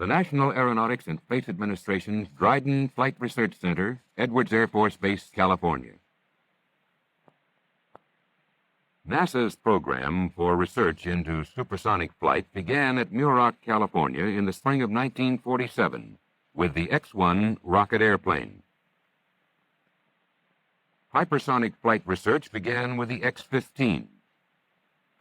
The National Aeronautics and Space Administration's Dryden Flight Research Center, Edwards Air Force Base, California. NASA's program for research into supersonic flight began at Muroc, California in the spring of 1947 with the X-1 rocket airplane. Hypersonic flight research began with the X-15.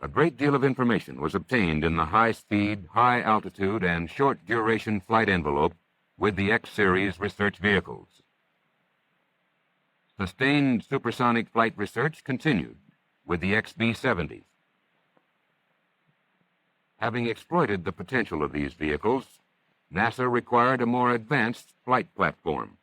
A great deal of information was obtained in the high-speed, high-altitude, and short-duration flight envelope with the X-series research vehicles. Sustained supersonic flight research continued with the XB-70. Having exploited the potential of these vehicles, NASA required a more advanced flight platform.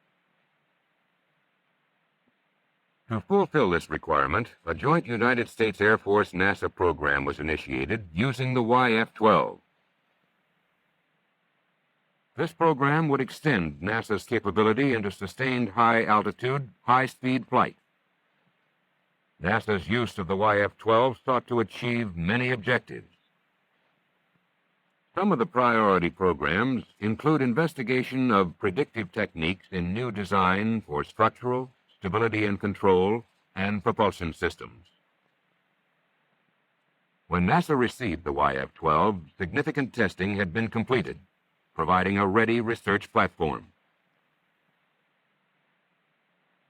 To fulfill this requirement, a joint United States Air Force-NASA program was initiated using the YF-12. This program would extend NASA's capability into sustained high-altitude, high-speed flight. NASA's use of the YF-12 sought to achieve many objectives. Some of the priority programs include investigation of predictive techniques in new design for structural, stability and control, and propulsion systems. When NASA received the YF-12, significant testing had been completed, providing a ready research platform.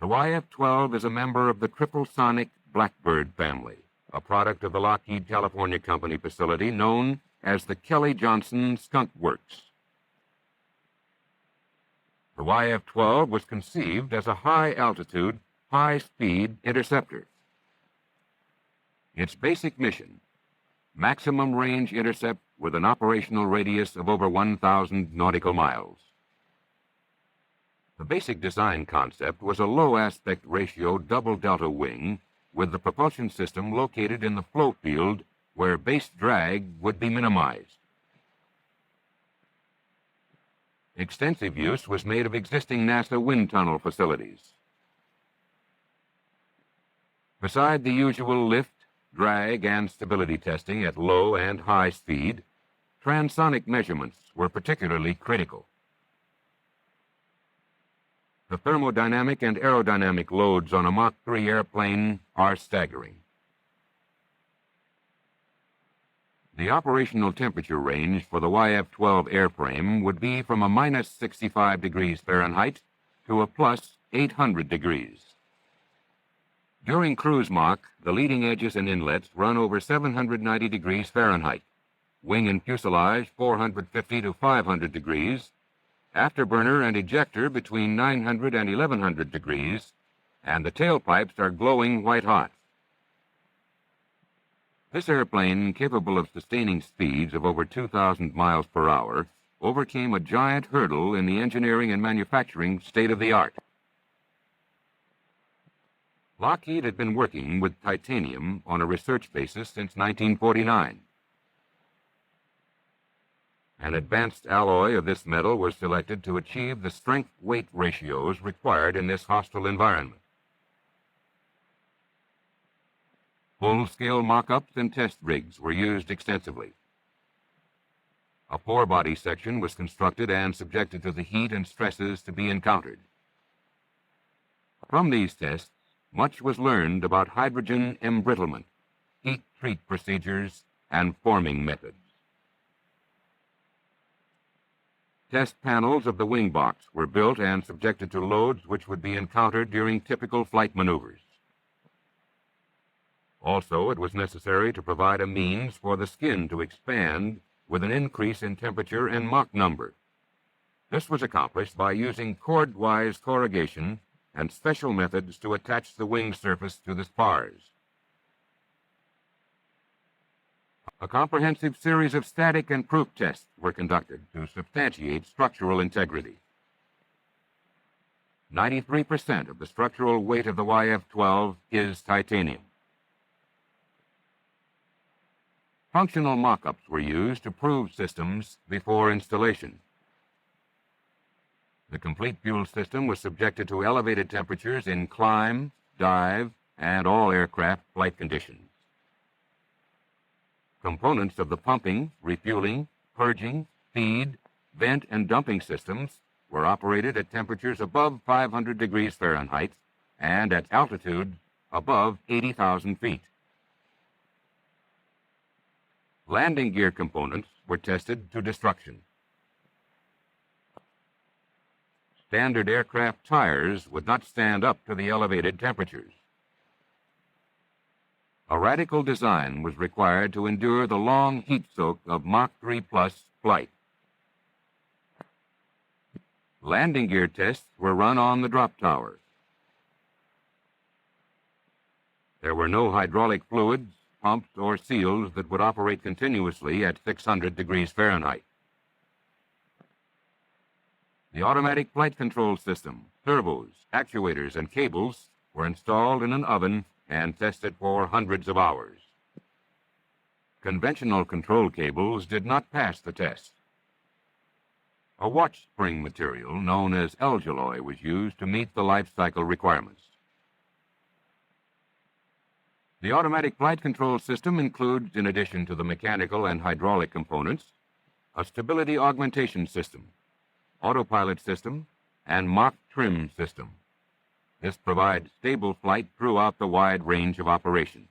The YF-12 is a member of the triple-sonic Blackbird family, a product of the Lockheed California Company facility known as the Kelly-Johnson Skunk Works. The YF-12 was conceived as a high-altitude, high-speed interceptor. Its basic mission, maximum range intercept with an operational radius of over 1,000 nautical miles. The basic design concept was a low-aspect ratio double-delta wing with the propulsion system located in the flow field where base drag would be minimized. Extensive use was made of existing NASA wind tunnel facilities. Beside the usual lift, drag, and stability testing at low and high speed, transonic measurements were particularly critical. The thermodynamic and aerodynamic loads on a Mach 3 airplane are staggering. The operational temperature range for the YF-12 airframe would be from a minus 65 degrees Fahrenheit to a plus 800 degrees. During cruise Mach, the leading edges and inlets run over 790 degrees Fahrenheit, wing and fuselage 450 to 500 degrees, afterburner and ejector between 900 and 1100 degrees, and the tailpipes are glowing white hot. This airplane, capable of sustaining speeds of over 2,000 miles per hour, overcame a giant hurdle in the engineering and manufacturing state-of-the-art. Lockheed had been working with titanium on a research basis since 1949. An advanced alloy of this metal was selected to achieve the strength-weight ratios required in this hostile environment. Full-scale mock-ups and test rigs were used extensively. A four-body section was constructed and subjected to the heat and stresses to be encountered. From these tests, much was learned about hydrogen embrittlement, heat treat procedures, and forming methods. Test panels of the wing box were built and subjected to loads which would be encountered during typical flight maneuvers. Also, it was necessary to provide a means for the skin to expand with an increase in temperature and Mach number. This was accomplished by using cord-wise corrugation and special methods to attach the wing surface to the spars. A comprehensive series of static and proof tests were conducted to substantiate structural integrity. 93% of the structural weight of the YF-12 is titanium. Functional mock-ups were used to prove systems before installation. The complete fuel system was subjected to elevated temperatures in climb, dive, and all aircraft flight conditions. Components of the pumping, refueling, purging, feed, vent and dumping systems were operated at temperatures above 500 degrees Fahrenheit and at altitude above 80,000 feet. Landing gear components were tested to destruction. Standard aircraft tires would not stand up to the elevated temperatures. A radical design was required to endure the long heat soak of Mach 3+ flight. Landing gear tests were run on the drop tower. There were no hydraulic fluids, pumps, or seals that would operate continuously at 600 degrees Fahrenheit. The automatic flight control system, servos, actuators, and cables were installed in an oven and tested for hundreds of hours. Conventional control cables did not pass the test. A watch spring material known as alloy was used to meet the life cycle requirements. The automatic flight control system includes, in addition to the mechanical and hydraulic components, a stability augmentation system, autopilot system, and Mach trim system. This provides stable flight throughout the wide range of operation.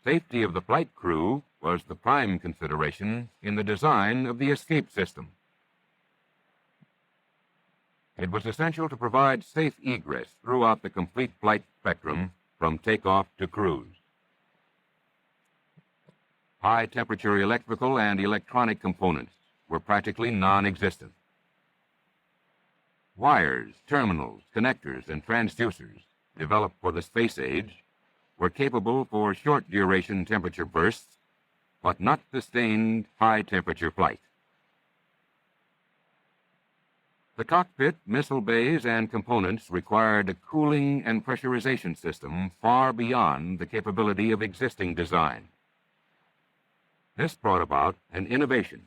Safety of the flight crew was the prime consideration in the design of the escape system. It was essential to provide safe egress throughout the complete flight spectrum from takeoff to cruise. High-temperature electrical and electronic components were practically non-existent. Wires, terminals, connectors, and transducers, developed for the space age, were capable for short-duration temperature bursts, but not sustained high-temperature flight. The cockpit, missile bays, and components required a cooling and pressurization system far beyond the capability of existing design. This brought about an innovation,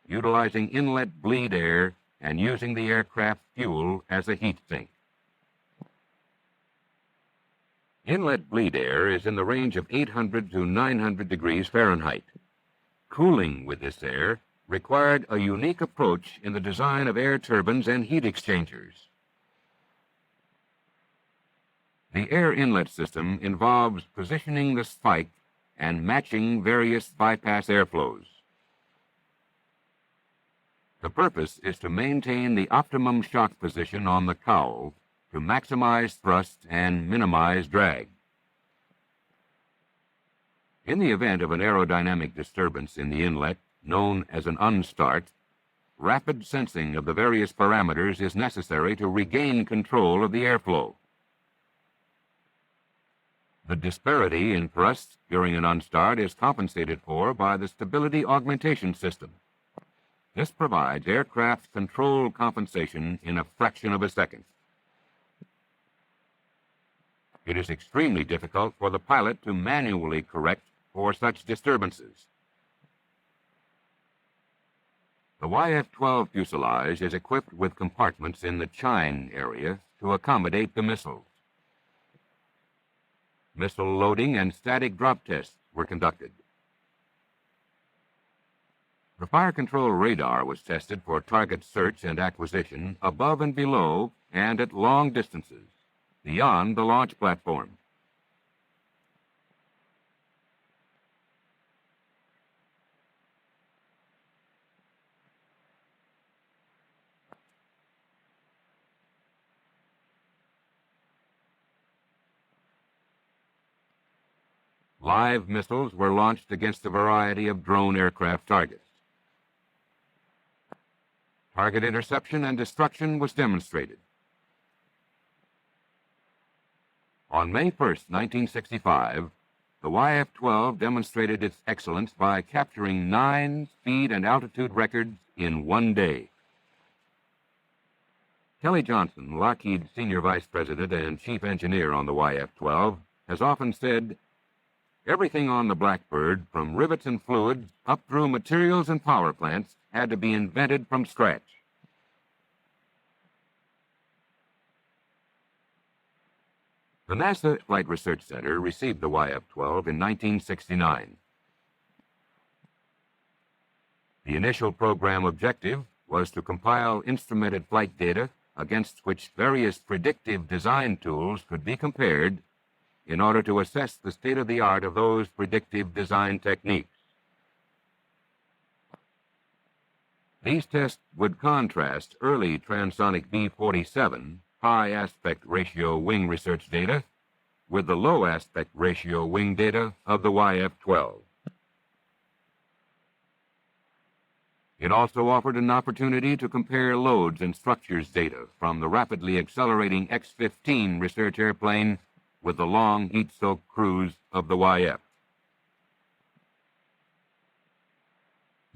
utilizing inlet bleed air and using the aircraft fuel as a heat sink. Inlet bleed air is in the range of 800 to 900 degrees Fahrenheit. Cooling with this air required a unique approach in the design of air turbines and heat exchangers. The air inlet system involves positioning the spike and matching various bypass airflows. The purpose is to maintain the optimum shock position on the cowl to maximize thrust and minimize drag. In the event of an aerodynamic disturbance in the inlet, known as an unstart, rapid sensing of the various parameters is necessary to regain control of the airflow. The disparity in thrust during an unstart is compensated for by the stability augmentation system. This provides aircraft control compensation in a fraction of a second. It is extremely difficult for the pilot to manually correct for such disturbances. The YF-12 fuselage is equipped with compartments in the chine area to accommodate the missiles. Missile loading and static drop tests were conducted. The fire control radar was tested for target search and acquisition above and below and at long distances, beyond the launch platform. Live missiles were launched against a variety of drone aircraft targets. Target interception and destruction was demonstrated. On May 1, 1965, the YF-12 demonstrated its excellence by capturing 9 speed and altitude records in one day. Kelly Johnson, Lockheed's Senior Vice President and Chief Engineer on the YF-12, has often said, "Everything on the Blackbird, from rivets and fluids up through materials and power plants, had to be invented from scratch." The NASA Flight Research Center received the YF-12 in 1969. The initial program objective was to compile instrumented flight data against which various predictive design tools could be compared in order to assess the state-of-the-art of those predictive design techniques. These tests would contrast early transonic B-47 high aspect ratio wing research data with the low aspect ratio wing data of the YF-12. It also offered an opportunity to compare loads and structures data from the rapidly accelerating X-15 research airplane with the long heat-soaked cruise of the YF.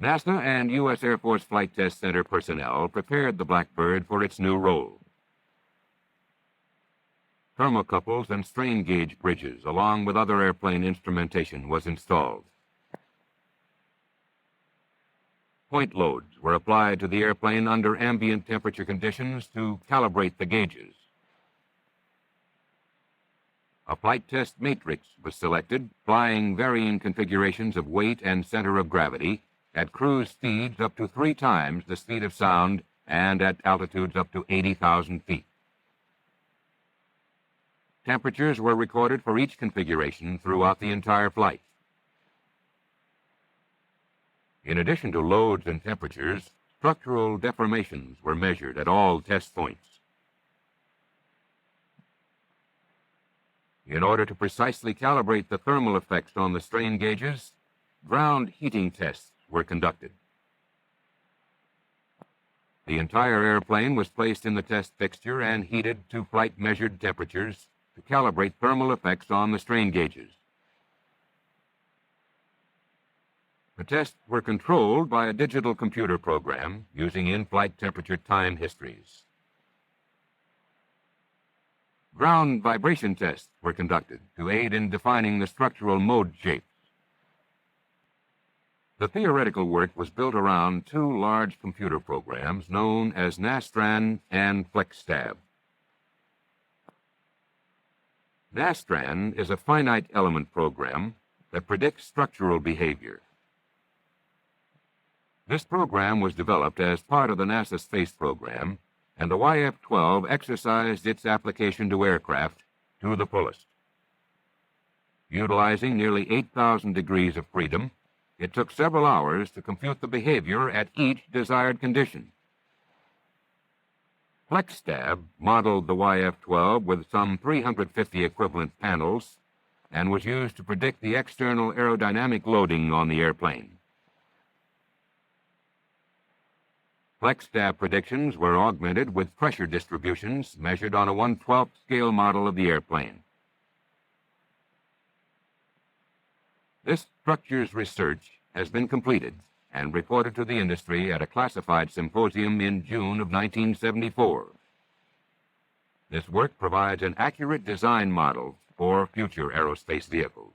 NASA and U.S. Air Force Flight Test Center personnel prepared the Blackbird for its new role. Thermocouples and strain gauge bridges, along with other airplane instrumentation, was installed. Point loads were applied to the airplane under ambient temperature conditions to calibrate the gauges. A flight test matrix was selected, flying varying configurations of weight and center of gravity at cruise speeds up to 3 times the speed of sound and at altitudes up to 80,000 feet. Temperatures were recorded for each configuration throughout the entire flight. In addition to loads and temperatures, structural deformations were measured at all test points. In order to precisely calibrate the thermal effects on the strain gauges, ground heating tests were conducted. The entire airplane was placed in the test fixture and heated to flight-measured temperatures to calibrate thermal effects on the strain gauges. The tests were controlled by a digital computer program using in-flight temperature time histories. Ground vibration tests were conducted to aid in defining the structural mode shapes. The theoretical work was built around 2 large computer programs known as Nastran and FlexStab. Nastran is a finite element program that predicts structural behavior. This program was developed as part of the NASA space program, and the YF-12 exercised its application to aircraft to the fullest. Utilizing nearly 8,000 degrees of freedom, it took several hours to compute the behavior at each desired condition. FlexStab modeled the YF-12 with some 350 equivalent panels and was used to predict the external aerodynamic loading on the airplane. FlexStab predictions were augmented with pressure distributions measured on a 1/12 scale model of the airplane. This structures research has been completed and reported to the industry at a classified symposium in June of 1974. This work provides an accurate design model for future aerospace vehicles.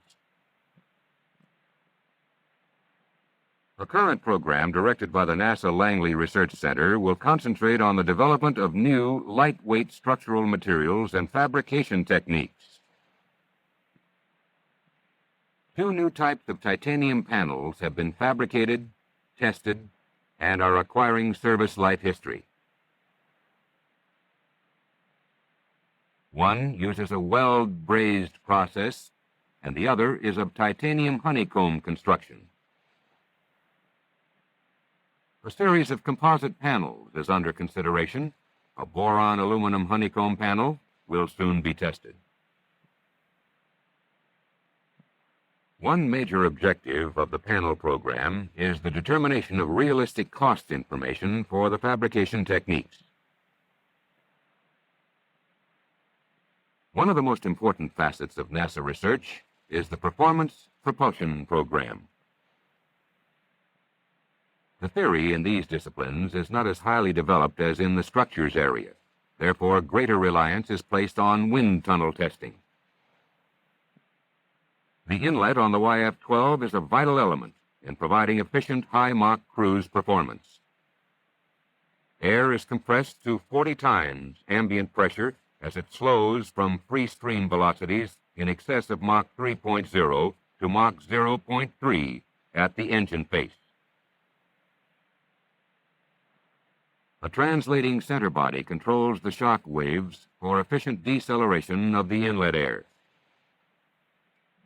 The current program, directed by the NASA Langley Research Center, will concentrate on the development of new, lightweight structural materials and fabrication techniques. 2 new types of titanium panels have been fabricated, tested, and are acquiring service life history. One uses a weld-brazed process, and the other is of titanium honeycomb construction. A series of composite panels is under consideration. A boron aluminum honeycomb panel will soon be tested. One major objective of the panel program is the determination of realistic cost information for the fabrication techniques. One of the most important facets of NASA research is the Performance Propulsion Program. The theory in these disciplines is not as highly developed as in the structures area. Therefore, greater reliance is placed on wind tunnel testing. The inlet on the YF-12 is a vital element in providing efficient high Mach cruise performance. Air is compressed to 40 times ambient pressure as it slows from free stream velocities in excess of Mach 3.0 to Mach 0.3 at the engine face. A translating center body controls the shock waves for efficient deceleration of the inlet air.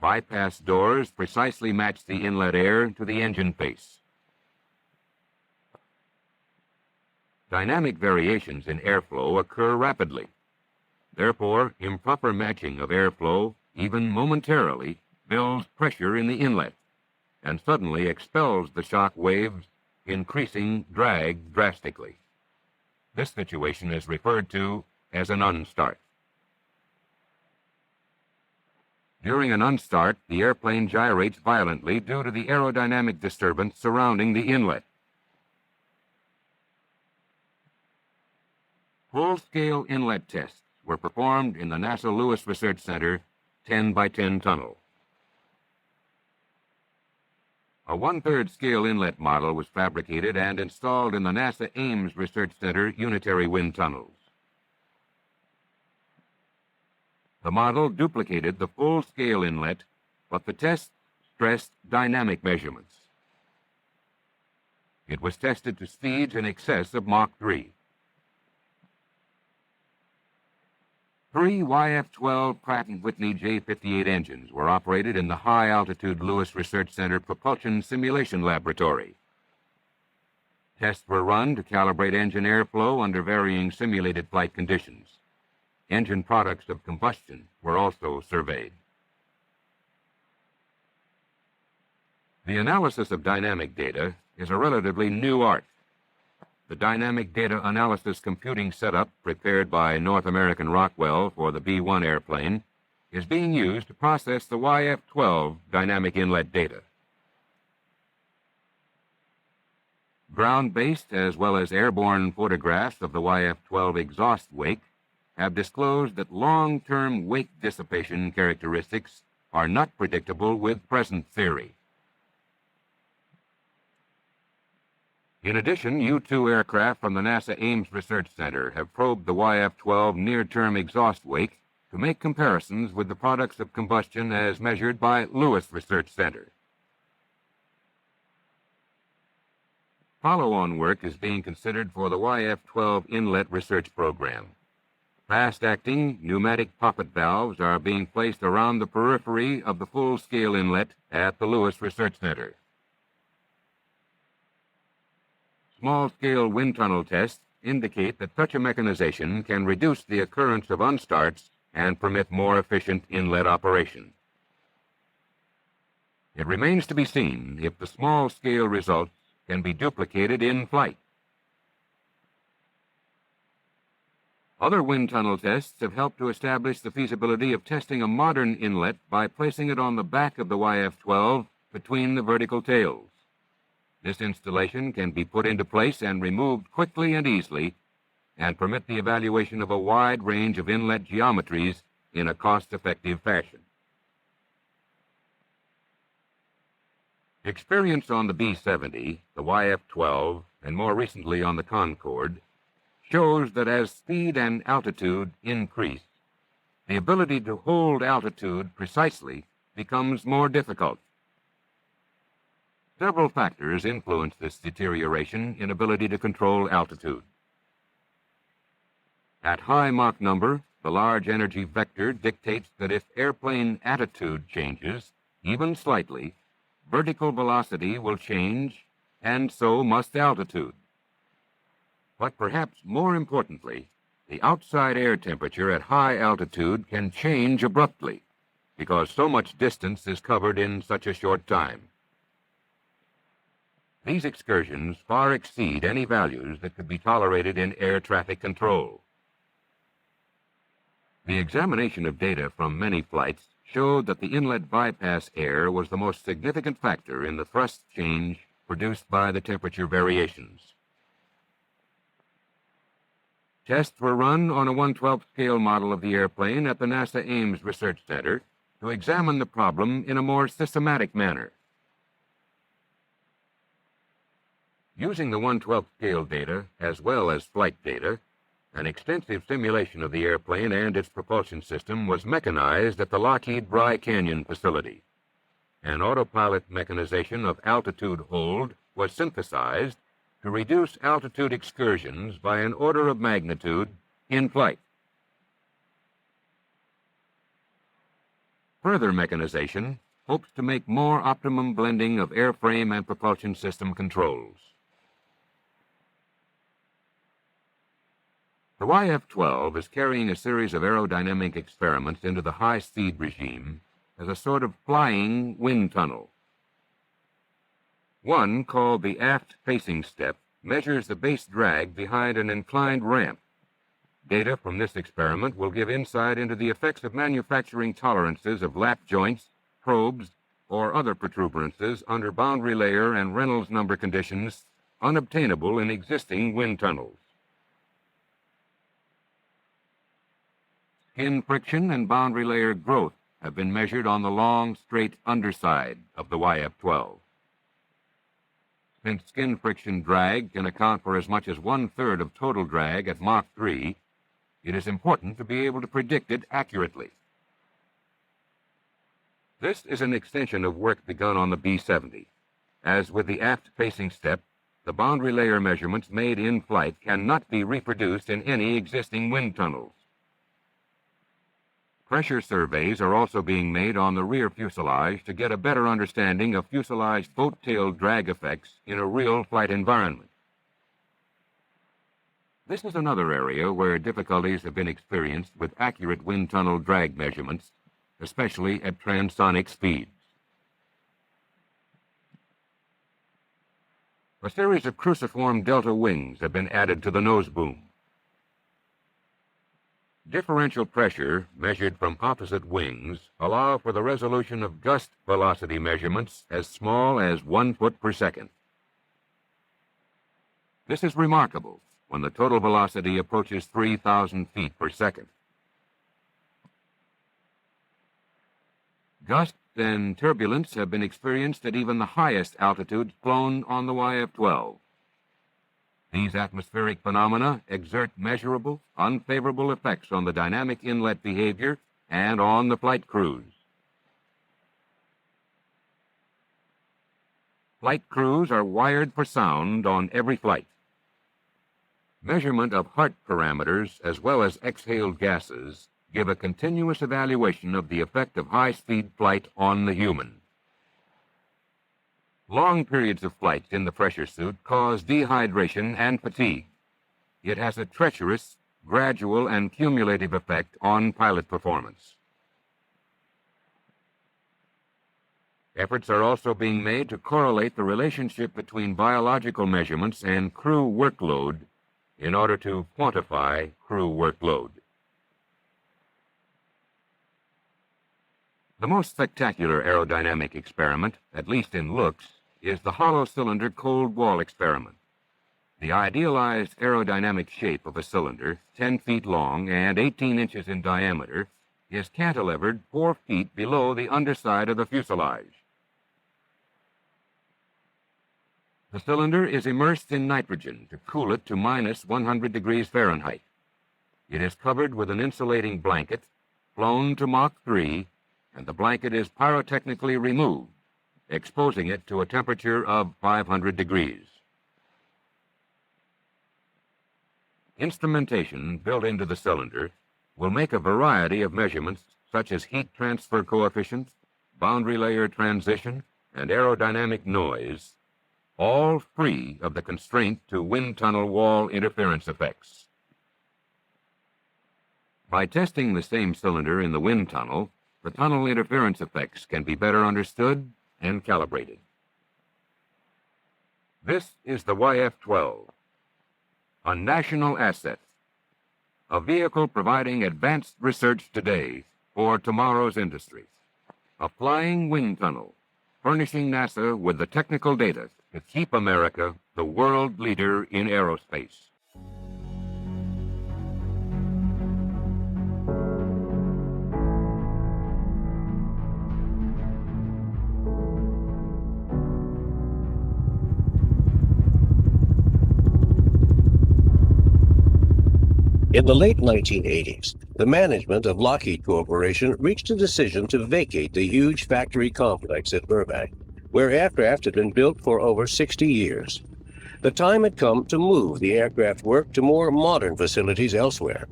Bypass doors precisely match the inlet air to the engine face. Dynamic variations in airflow occur rapidly. Therefore, improper matching of airflow, even momentarily, builds pressure in the inlet and suddenly expels the shock waves, increasing drag drastically. This situation is referred to as an unstart. During an unstart, the airplane gyrates violently due to the aerodynamic disturbance surrounding the inlet. Full-scale inlet tests were performed in the NASA Lewis Research Center 10 by 10 tunnel. A 1/3 scale inlet model was fabricated and installed in the NASA Ames Research Center unitary wind tunnels. The model duplicated the full-scale inlet, but the test stressed dynamic measurements. It was tested to speeds in excess of Mach 3. 3 YF-12 Pratt & Whitney J-58 engines were operated in the high-altitude Lewis Research Center Propulsion Simulation Laboratory. Tests were run to calibrate engine airflow under varying simulated flight conditions. Engine products of combustion were also surveyed. The analysis of dynamic data is a relatively new art. The dynamic data analysis computing setup prepared by North American Rockwell for the B-1 airplane is being used to process the YF-12 dynamic inlet data. Ground-based as well as airborne photographs of the YF-12 exhaust wake have disclosed that long-term wake dissipation characteristics are not predictable with present theory. In addition, U-2 aircraft from the NASA Ames Research Center have probed the YF-12 near-term exhaust wake to make comparisons with the products of combustion as measured by Lewis Research Center. Follow-on work is being considered for the YF-12 inlet research program. Fast-acting pneumatic poppet valves are being placed around the periphery of the full-scale inlet at the Lewis Research Center. Small-scale wind tunnel tests indicate that such a mechanization can reduce the occurrence of unstarts and permit more efficient inlet operation. It remains to be seen if the small-scale results can be duplicated in flight. Other wind tunnel tests have helped to establish the feasibility of testing a modern inlet by placing it on the back of the YF-12 between the vertical tails. This installation can be put into place and removed quickly and easily and permit the evaluation of a wide range of inlet geometries in a cost-effective fashion. Experience on the B-70, the YF-12, and more recently on the Concorde shows that as speed and altitude increase, the ability to hold altitude precisely becomes more difficult. Several factors influence this deterioration in ability to control altitude. At high Mach number, the large energy vector dictates that if airplane attitude changes, even slightly, vertical velocity will change, and so must altitude. But perhaps more importantly, the outside air temperature at high altitude can change abruptly, because so much distance is covered in such a short time. These excursions far exceed any values that could be tolerated in air traffic control. The examination of data from many flights showed that the inlet bypass air was the most significant factor in the thrust change produced by the temperature variations. Tests were run on a 1/12 scale model of the airplane at the NASA Ames Research Center to examine the problem in a more systematic manner. Using the 1/12 scale data as well as flight data, an extensive simulation of the airplane and its propulsion system was mechanized at the Lockheed Bry Canyon facility. An autopilot mechanization of altitude hold was synthesized to reduce altitude excursions by an order of magnitude in flight. Further mechanization hopes to make more optimum blending of airframe and propulsion system controls. The YF-12 is carrying a series of aerodynamic experiments into the high-speed regime as a sort of flying wind tunnel. One, called the aft-facing step, measures the base drag behind an inclined ramp. Data from this experiment will give insight into the effects of manufacturing tolerances of lap joints, probes, or other protuberances under boundary layer and Reynolds number conditions unobtainable in existing wind tunnels. Skin friction and boundary layer growth have been measured on the long, straight underside of the YF-12. Since skin friction drag can account for as much as 1/3 of total drag at Mach 3, it is important to be able to predict it accurately. This is an extension of work begun on the B-70. As with the aft-facing step, the boundary layer measurements made in flight cannot be reproduced in any existing wind tunnels. Pressure surveys are also being made on the rear fuselage to get a better understanding of fuselage boat-tail drag effects in a real flight environment. This is another area where difficulties have been experienced with accurate wind tunnel drag measurements, especially at transonic speeds. A series of cruciform delta wings have been added to the nose boom. Differential pressure measured from opposite wings allow for the resolution of gust velocity measurements as small as 1 foot per second. This is remarkable when the total velocity approaches 3,000 feet per second. Gusts and turbulence have been experienced at even the highest altitudes flown on the YF-12. These atmospheric phenomena exert measurable, unfavorable effects on the dynamic inlet behavior and on the flight crews. Flight crews are wired for sound on every flight. Measurement of heart parameters as well as exhaled gases give a continuous evaluation of the effect of high-speed flight on the human. Long periods of flight in the pressure suit cause dehydration and fatigue. It has a treacherous, gradual, and cumulative effect on pilot performance. Efforts are also being made to correlate the relationship between biological measurements and crew workload in order to quantify crew workload. The most spectacular aerodynamic experiment, at least in looks, is the hollow cylinder cold wall experiment. The idealized aerodynamic shape of a cylinder, 10 feet long and 18 inches in diameter, is cantilevered 4 feet below the underside of the fuselage. The cylinder is immersed in nitrogen to cool it to minus 100 degrees Fahrenheit. It is covered with an insulating blanket, flown to Mach 3, and the blanket is pyrotechnically removed, exposing it to a temperature of 500 degrees. Instrumentation built into the cylinder will make a variety of measurements such as heat transfer coefficient, boundary layer transition, and aerodynamic noise, all free of the constraint to wind tunnel wall interference effects. By testing the same cylinder in the wind tunnel, the tunnel interference effects can be better understood and calibrated. This is the YF-12, a national asset, a vehicle providing advanced research today for tomorrow's industry, a flying wind tunnel, furnishing NASA with the technical data to keep America the world leader in aerospace. In the late 1980s, the management of Lockheed Corporation reached a decision to vacate the huge factory complex at Burbank, where aircraft had been built for over 60 years. the time had come to move the aircraft work to more modern facilities elsewhere.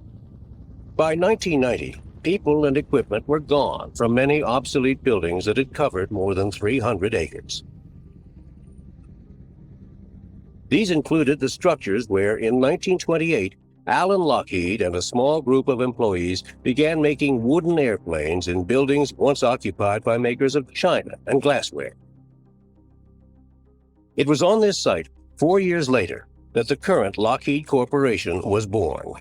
By 1990, people and equipment were gone from many obsolete buildings that had covered more than 300 acres. These included the structures where, in 1928, Allen Lockheed and a small group of employees began making wooden airplanes in buildings once occupied by makers of china and glassware. It was on this site, 4 years later, that the current Lockheed Corporation was born.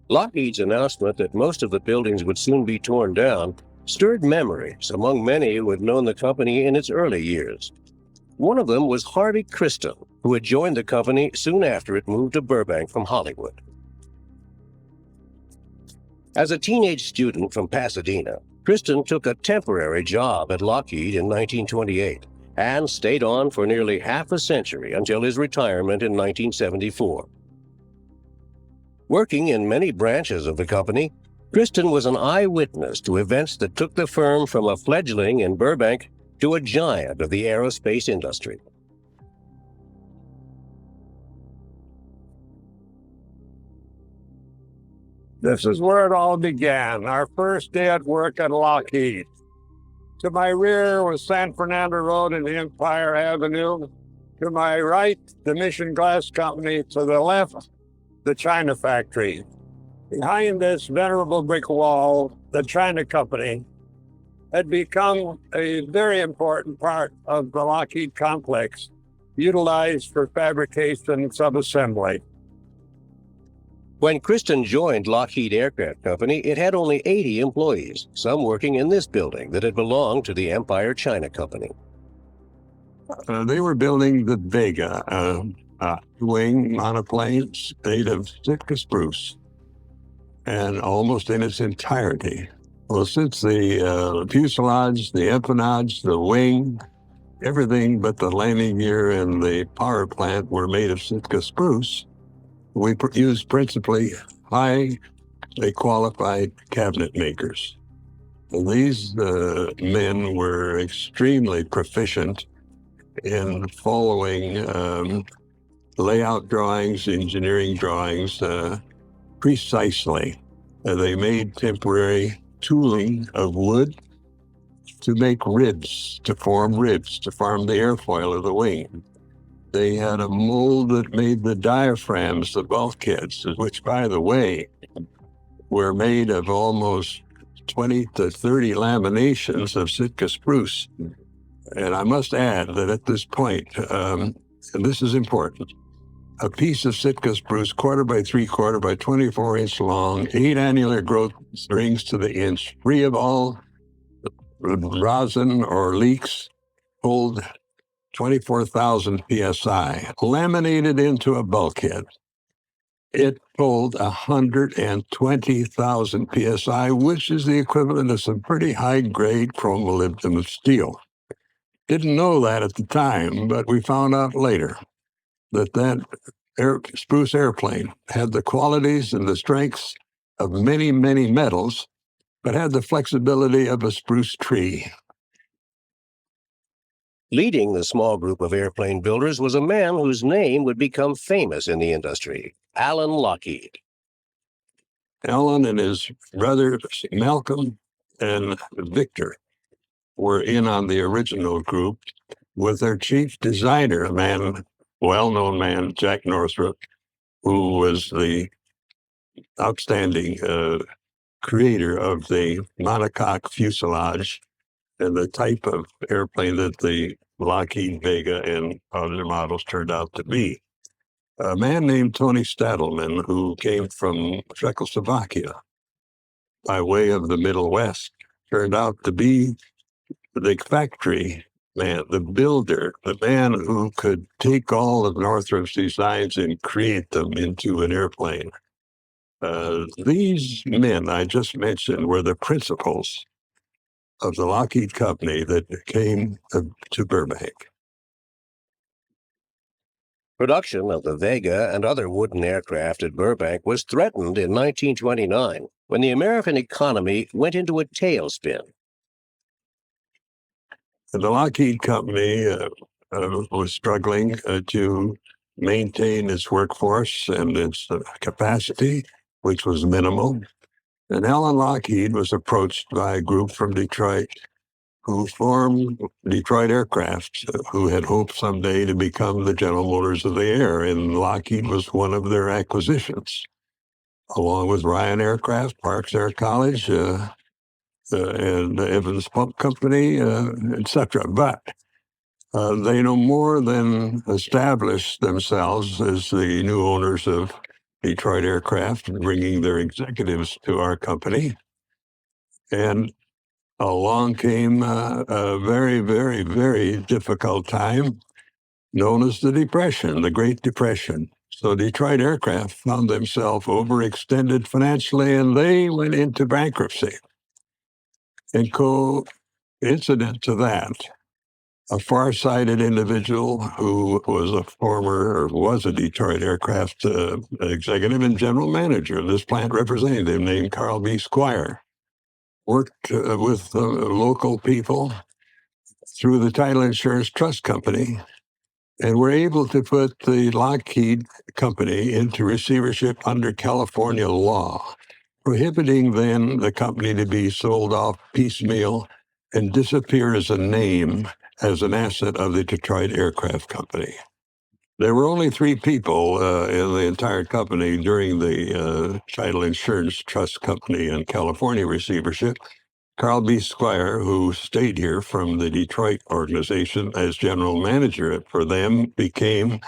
Lockheed's announcement that most of the buildings would soon be torn down stirred memories among many who had known the company in its early years. One of them was Harvey Kristen, who had joined the company soon after it moved to Burbank from Hollywood. As a teenage student from Pasadena, Kristen took a temporary job at Lockheed in 1928 and stayed on for nearly half a century until his retirement in 1974. Working in many branches of the company, Kristen was an eyewitness to events that took the firm from a fledgling in Burbank to a giant of the aerospace industry. This is where it all began, our first day at work at Lockheed. To my rear was San Fernando Road and Empire Avenue. To my right, the Mission Glass Company. To the left, the China factory. Behind this venerable brick wall, the China Company had become a very important part of the Lockheed complex, utilized for fabrication and subassembly. When Kristen joined Lockheed Aircraft Company, it had only 80 employees, some working in this building that had belonged to the Empire China Company. They were building the Vega, wing monoplanes made of Sitka spruce, and almost in its entirety. Well, since the fuselage, the empennage, the wing, everything but the landing gear and the power plant were made of Sitka spruce, we used principally highly qualified cabinet makers. And these men were extremely proficient in following layout drawings, engineering drawings precisely. They made temporary tooling of wood to make ribs, to form the airfoil of the wing. They had a mold that made the diaphragms, the bulkheads, which, by the way, were made of almost 20 to 30 laminations of Sitka spruce. And I must add that at this point, and this is important, a piece of Sitka spruce, 1/4 by 3/4 by 24-inch long, 8 annular growth strings to the inch, free of all rosin or leaks, hold 24,000 psi, laminated into a bulkhead. It pulled 120,000 psi, which is the equivalent of some pretty high-grade chromolybdenum steel. Didn't know that at the time, but we found out later that spruce airplane had the qualities and the strengths of many, many metals, but had the flexibility of a spruce tree. Leading the small group of airplane builders was a man whose name would become famous in the industry, Allen Lockheed. Allen and his brothers, Malcolm and Victor, were in on the original group with their chief designer, a man, well-known man, Jack Northrop, who was the outstanding creator of the monocoque fuselage and the type of airplane that the Lockheed Vega and other models turned out to be. A man named Tony Stadelman, who came from Czechoslovakia by way of the Middle West, turned out to be the factory man, the builder, the man who could take all of Northrop's designs and create them into an airplane. These men I just mentioned were the principals of the Lockheed Company that came to Burbank. Production of the Vega and other wooden aircraft at Burbank was threatened in 1929 when the American economy went into a tailspin. The Lockheed Company was struggling to maintain its workforce and its capacity, which was minimal. And Alan Lockheed was approached by a group from Detroit who formed Detroit Aircraft, who had hoped someday to become the General Motors of the air, and Lockheed was one of their acquisitions, along with Ryan Aircraft, Parks Air College, and Evans Pump Company, etc. But they no more than established themselves as the new owners of Detroit Aircraft, bringing their executives to our company. And along came a very, very, very difficult time known as the Depression, the Great Depression. So Detroit Aircraft found themselves overextended financially, and they went into bankruptcy. And coincident to that, a far-sighted individual who was a Detroit Aircraft executive and general manager, this plant representative named Carl B. Squire, worked with local people through the Title Insurance Trust Company, and were able to put the Lockheed Company into receivership under California law, prohibiting then the company to be sold off piecemeal and disappear as a name, as an asset of the Detroit Aircraft Company. There were only 3 people in the entire company during the Title Insurance Trust Company and California receivership. Carl B. Squire, who stayed here from the Detroit organization as general manager for them, became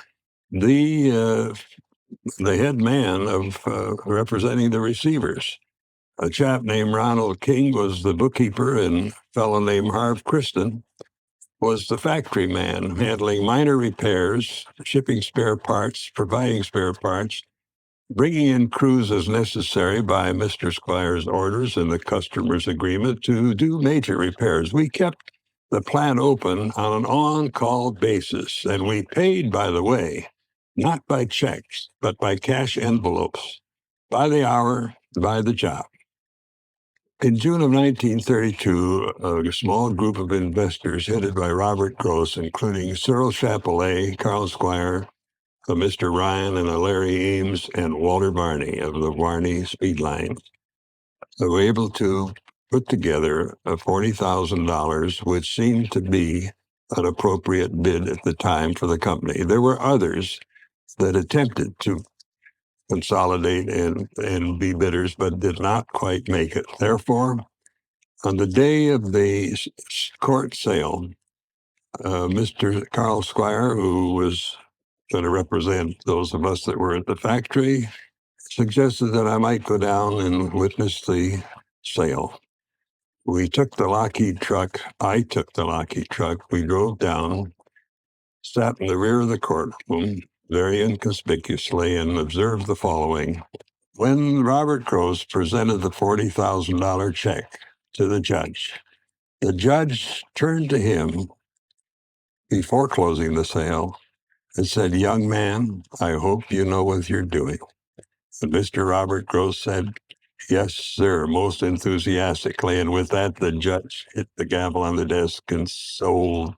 the head man of representing the receivers. A chap named Ronald King was the bookkeeper, and a fellow named Harv Kristen was the factory man, handling minor repairs, shipping spare parts, providing spare parts, bringing in crews as necessary by Mr. Squire's orders and the customer's agreement to do major repairs. We kept the plant open on an on-call basis, and we paid, by the way, not by checks, but by cash envelopes, by the hour, by the job. In June of 1932, a small group of investors headed by Robert Gross, including Cyril Chapelet, Carl Squire, Mr. Ryan and Larry Ames, and Walter Varney of the Varney Speed Line, were able to put together $40,000, which seemed to be an appropriate bid at the time for the company. There were others that attempted to consolidate and be bidders, but did not quite make it. Therefore, on the day of the court sale, Mr. Carl Squire, who was going to represent those of us that were at the factory, suggested that I might go down and witness the sale. We took the Lockheed truck. I took the Lockheed truck. We drove down, sat in the rear of the courtroom, very inconspicuously, and observed the following. When Robert Gross presented the $40,000 check to the judge turned to him before closing the sale and said, "Young man, I hope you know what you're doing." And Mr. Robert Gross said, "Yes, sir," most enthusiastically. And with that, the judge hit the gavel on the desk, and sold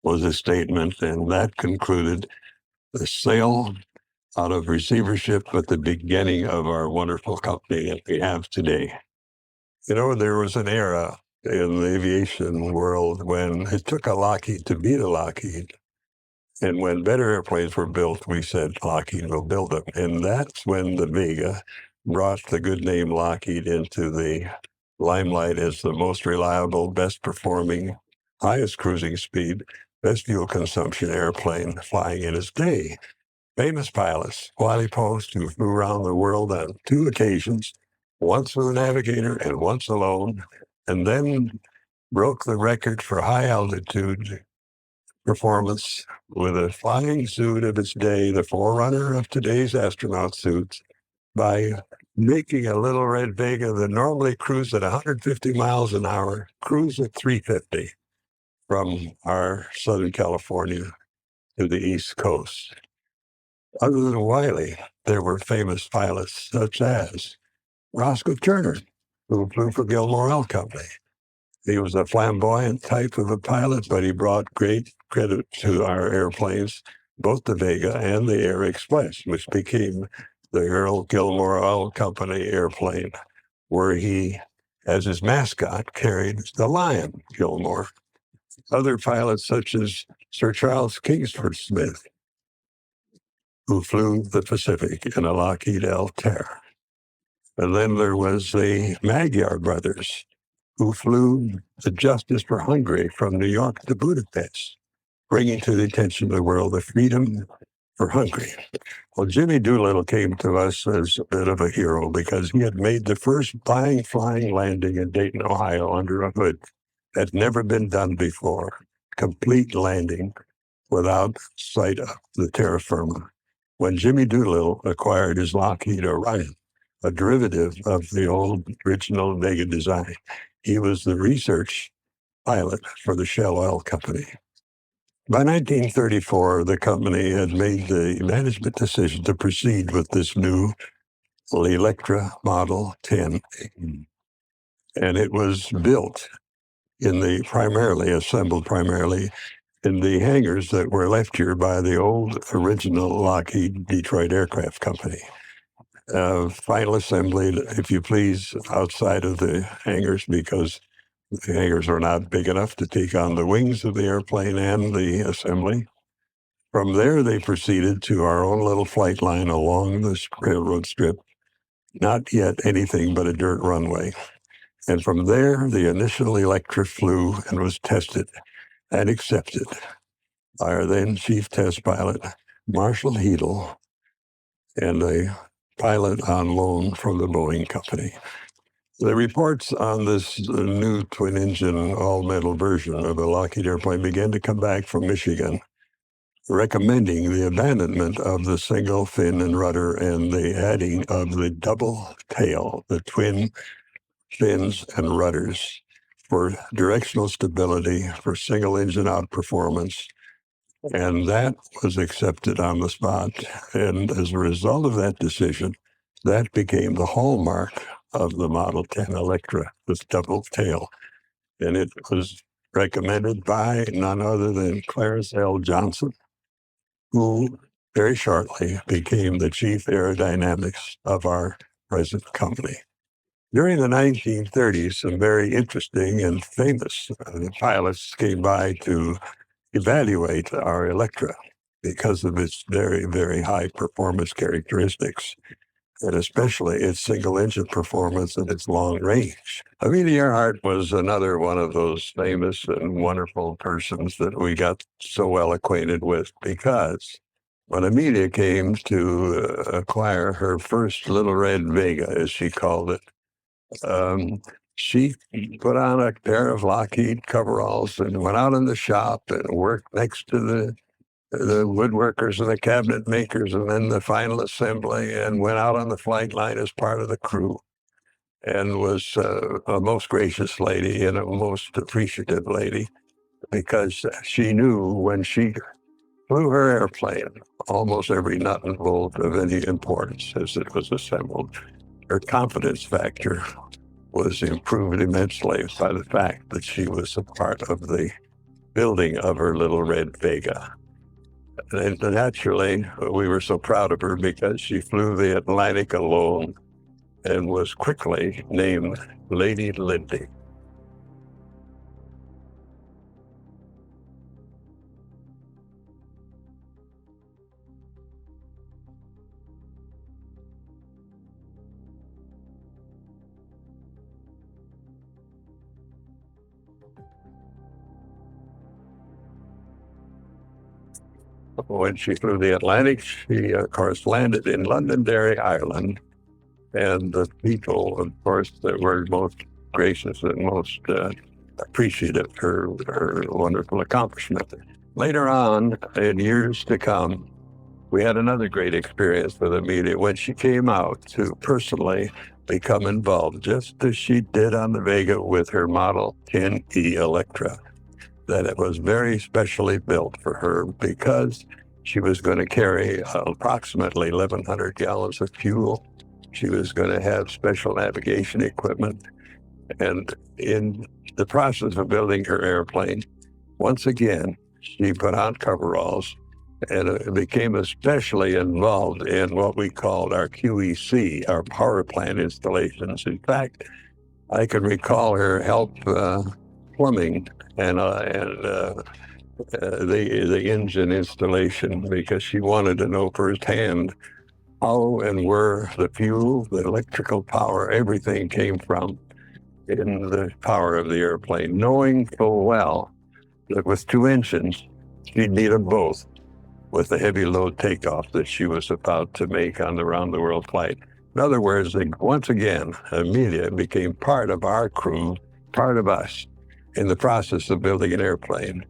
was a statement. And that concluded the sale out of receivership, but the beginning of our wonderful company that we have today. You know, there was an era in the aviation world when it took a Lockheed to beat a Lockheed. And when better airplanes were built, we said Lockheed will build them. And that's when the Vega brought the good name Lockheed into the limelight as the most reliable, best performing, highest cruising speed, best fuel consumption airplane flying in its day. Famous pilots, Wiley Post, who flew around the world on 2 occasions, once with a navigator and once alone, and then broke the record for high altitude performance with a flying suit of its day, the forerunner of today's astronaut suits, by making a little red Vega that normally cruised at 150 miles an hour, cruise at 350 from our Southern California to the East Coast. Other than Wiley, there were famous pilots such as Roscoe Turner, who flew for Gilmore L Company, He was a flamboyant type of a pilot, but he brought great credit to our airplanes, both the Vega and the Air Express, which became the Earl Gilmore Oil Company airplane, where he, as his mascot, carried the lion, Gilmore. Other pilots, such as Sir Charles Kingsford Smith, who flew the Pacific in a Lockheed L-Terror. And then there was the Magyar brothers, who flew the Justice for Hungary from New York to Budapest, bringing to the attention of the world the freedom for Hungary. Well, Jimmy Doolittle came to us as a bit of a hero because he had made the first flying landing in Dayton, Ohio under a hood. That had never been done before. Complete landing without sight of the terra firma. When Jimmy Doolittle acquired his Lockheed Orion, a derivative of the old original Vega design, he was the research pilot for the Shell Oil Company. By 1934, the company had made the management decision to proceed with this new Electra Model 10. And it was built assembled primarily in the hangars that were left here by the old original Lockheed Detroit Aircraft Company. Final assembly, if you please, outside of the hangars, because the hangars are not big enough to take on the wings of the airplane and the assembly. From there, they proceeded to our own little flight line along this railroad strip, not yet anything but a dirt runway. And from there, the initial Electra flew and was tested and accepted by our then chief test pilot, Marshall Heedle, and a pilot on loan from the Boeing Company. The reports on this new twin-engine all-metal version of the Lockheed airplane began to come back from Michigan, recommending the abandonment of the single fin and rudder and the adding of the double tail, the twin fins and rudders, for directional stability, for single-engine outperformance. And that was accepted on the spot. And as a result of that decision, that became the hallmark of the Model 10 Electra, this double tail. And it was recommended by none other than Clarence L. Johnson, who very shortly became the chief aerodynamics of our present company. During the 1930s, some very interesting and famous pilots came by to evaluate our Electra because of its very, very high performance characteristics, and especially its single-engine performance and its long range. Amelia Earhart was another one of those famous and wonderful persons that we got so well acquainted with, because when Amelia came to acquire her first little red Vega, as she called it, she put on a pair of Lockheed coveralls and went out in the shop and worked next to the woodworkers and the cabinet makers, and then the final assembly, and went out on the flight line as part of the crew, and was a most gracious lady and a most appreciative lady, because she knew when she flew her airplane, almost every nut and bolt of any importance as it was assembled, her confidence factor was improved immensely by the fact that she was a part of the building of her little red Vega. And naturally, we were so proud of her because she flew the Atlantic alone and was quickly named Lady Lindy. When she flew the Atlantic, she, of course, landed in Londonderry, Ireland. And the people, of course, that were most gracious and most appreciative of her wonderful accomplishment. Later on, in years to come, we had another great experience with Amelia when she came out to personally become involved, just as she did on the Vega with her Model 10E Electra, that it was very specially built for her because she was going to carry approximately 1,100 gallons of fuel. She was going to have special navigation equipment. And in the process of building her airplane, once again, she put on coveralls and became especially involved in what we called our QEC, our power plant installations. In fact, I can recall her help plumbing and the engine installation because she wanted to know firsthand how and where the fuel, the electrical power, everything came from in the power of the airplane, knowing full well that with two engines, she'd need them both with the heavy load takeoff that she was about to make on the round-the-world flight. In other words, they, once again, Amelia became part of our crew, part of us, in the process of building an airplane.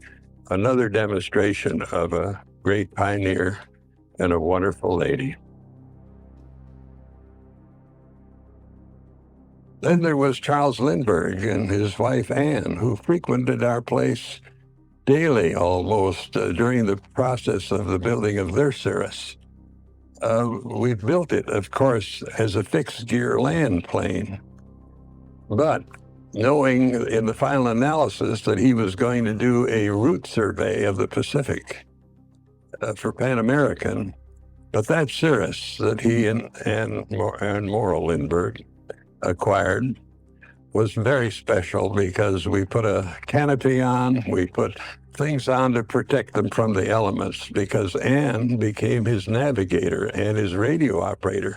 Another demonstration of a great pioneer and a wonderful lady. Then there was Charles Lindbergh and his wife Anne, who frequented our place daily almost during the process of the building of their Cirrus. We built it, of course, as a fixed-gear land plane, but knowing in the final analysis that he was going to do a route survey of the Pacific for Pan American, but that Cirrus that he and Morrill Lindbergh acquired was very special because we put a canopy on, we put things on to protect them from the elements because Anne became his navigator and his radio operator.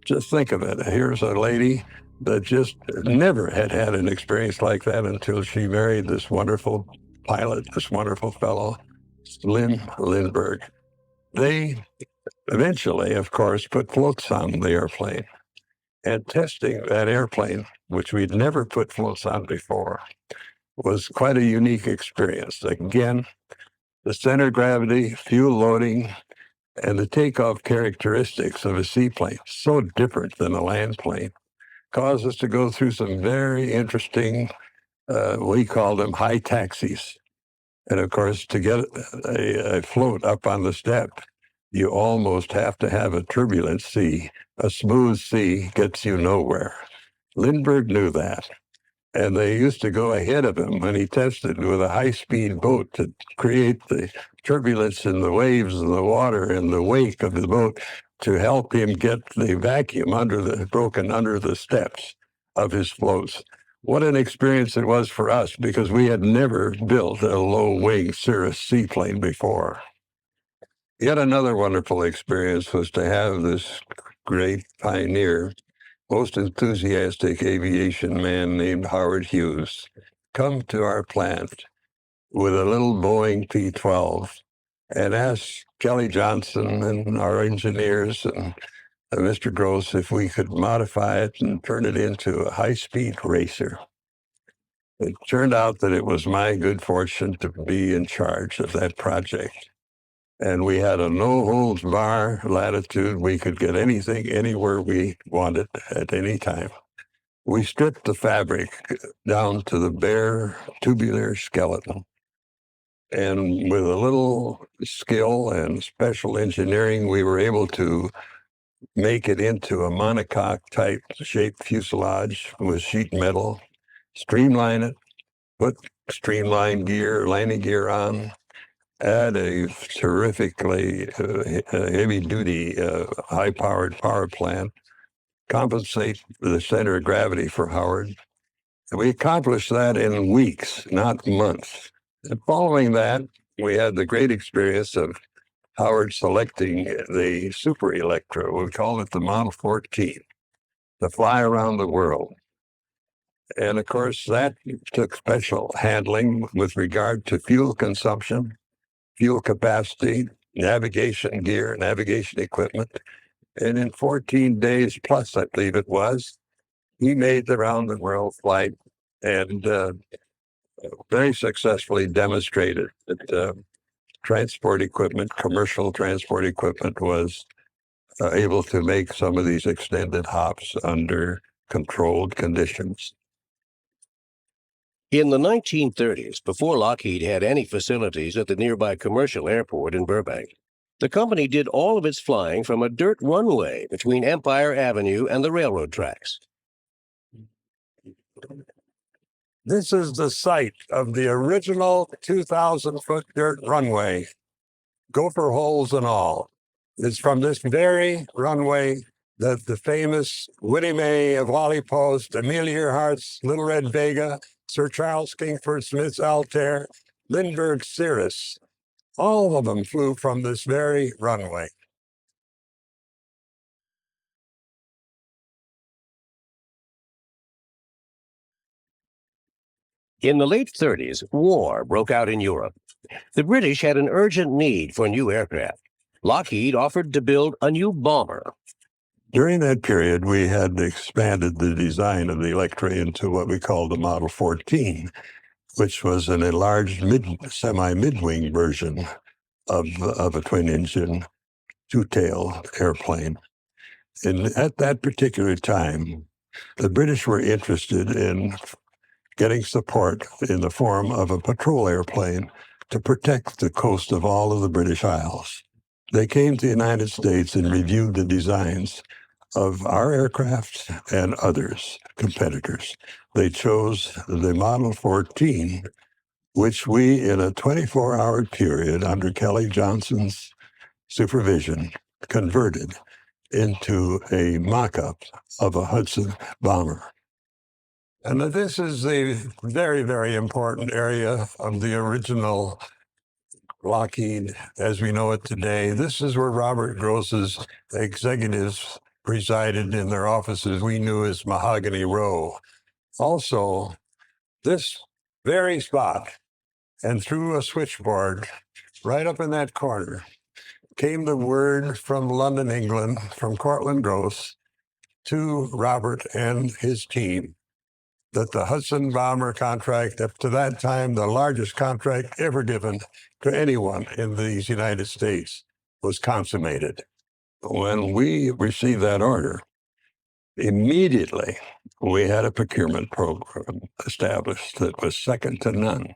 Just think of it. Here's a lady that just never had an experience like that until she married this wonderful pilot, this wonderful fellow, Slim Lindbergh. They eventually, of course, put floats on the airplane. And testing that airplane, which we'd never put floats on before, was quite a unique experience. Again, the center of gravity, fuel loading, and the takeoff characteristics of a seaplane, so different than a land plane, caused us to go through some very interesting, we call them high taxis. And of course, to get a float up on the step, you almost have to have a turbulent sea. A smooth sea gets you nowhere. Lindbergh knew that. And they used to go ahead of him when he tested with a high-speed boat to create the turbulence in the waves and the water and the wake of the boat to help him get the vacuum broken under the steps of his floats. What an experience it was for us because we had never built a low-wing Cirrus seaplane before. Yet another wonderful experience was to have this great pioneer, most enthusiastic aviation man named Howard Hughes come to our plant with a little Boeing P-12 and ask Kelly Johnson and our engineers and Mr. Gross if we could modify it and turn it into a high-speed racer. It turned out that it was my good fortune to be in charge of that project. And we had a no-holds-bar latitude. We could get anything, anywhere we wanted at any time. We stripped the fabric down to the bare tubular skeleton. And with a little skill and special engineering, we were able to make it into a monocoque-type shaped fuselage with sheet metal, streamline it, put streamlined gear, landing gear on, add a terrifically heavy-duty, high-powered power plant, compensate the center of gravity for Howard. And we accomplished that in weeks, not months. And following that, we had the great experience of Howard selecting the Super Electro, we call it the Model 14, to fly around the world. And of course, that took special handling with regard to fuel consumption, fuel capacity, navigation gear, navigation equipment. And in 14 days plus, I believe it was, he made the round-the-world flight and very successfully demonstrated that transport equipment, commercial transport equipment, was able to make some of these extended hops under controlled conditions. In the 1930s, before Lockheed had any facilities at the nearby commercial airport in Burbank, the company did all of its flying from a dirt runway between Empire Avenue and the railroad tracks. This is the site of the original 2,000-foot dirt runway, gopher holes and all. It's from this very runway that the famous Winnie Mae of Wally Post, Amelia Earhart's Little Red Vega, Sir Charles Kingsford Smith's Altair, Lindbergh's Cirrus, all of them flew from this very runway. In the late 30s, war broke out in Europe. The British had an urgent need for new aircraft. Lockheed offered to build a new bomber. During that period, we had expanded the design of the Electra into what we called the Model 14, which was an enlarged semi-mid-wing version of a twin-engine, two-tail airplane. And at that particular time, the British were interested in getting support in the form of a patrol airplane to protect the coast of all of the British Isles. They came to the United States and reviewed the designs of our aircraft and others, competitors. They chose the Model 14, which we, in a 24-hour period under Kelly Johnson's supervision, converted into a mock-up of a Hudson bomber. And this is a very, very important area of the original Lockheed as we know it today. This is where Robert Gross's executives resided in their offices we knew as Mahogany Row. Also, this very spot, and through a switchboard right up in that corner, came the word from London, England, from Cortlandt Gross to Robert and his team that the Hudson bomber contract, up to that time the largest contract ever given to anyone in these United States, was consummated. When we received that order, immediately we had a procurement program established that was second to none,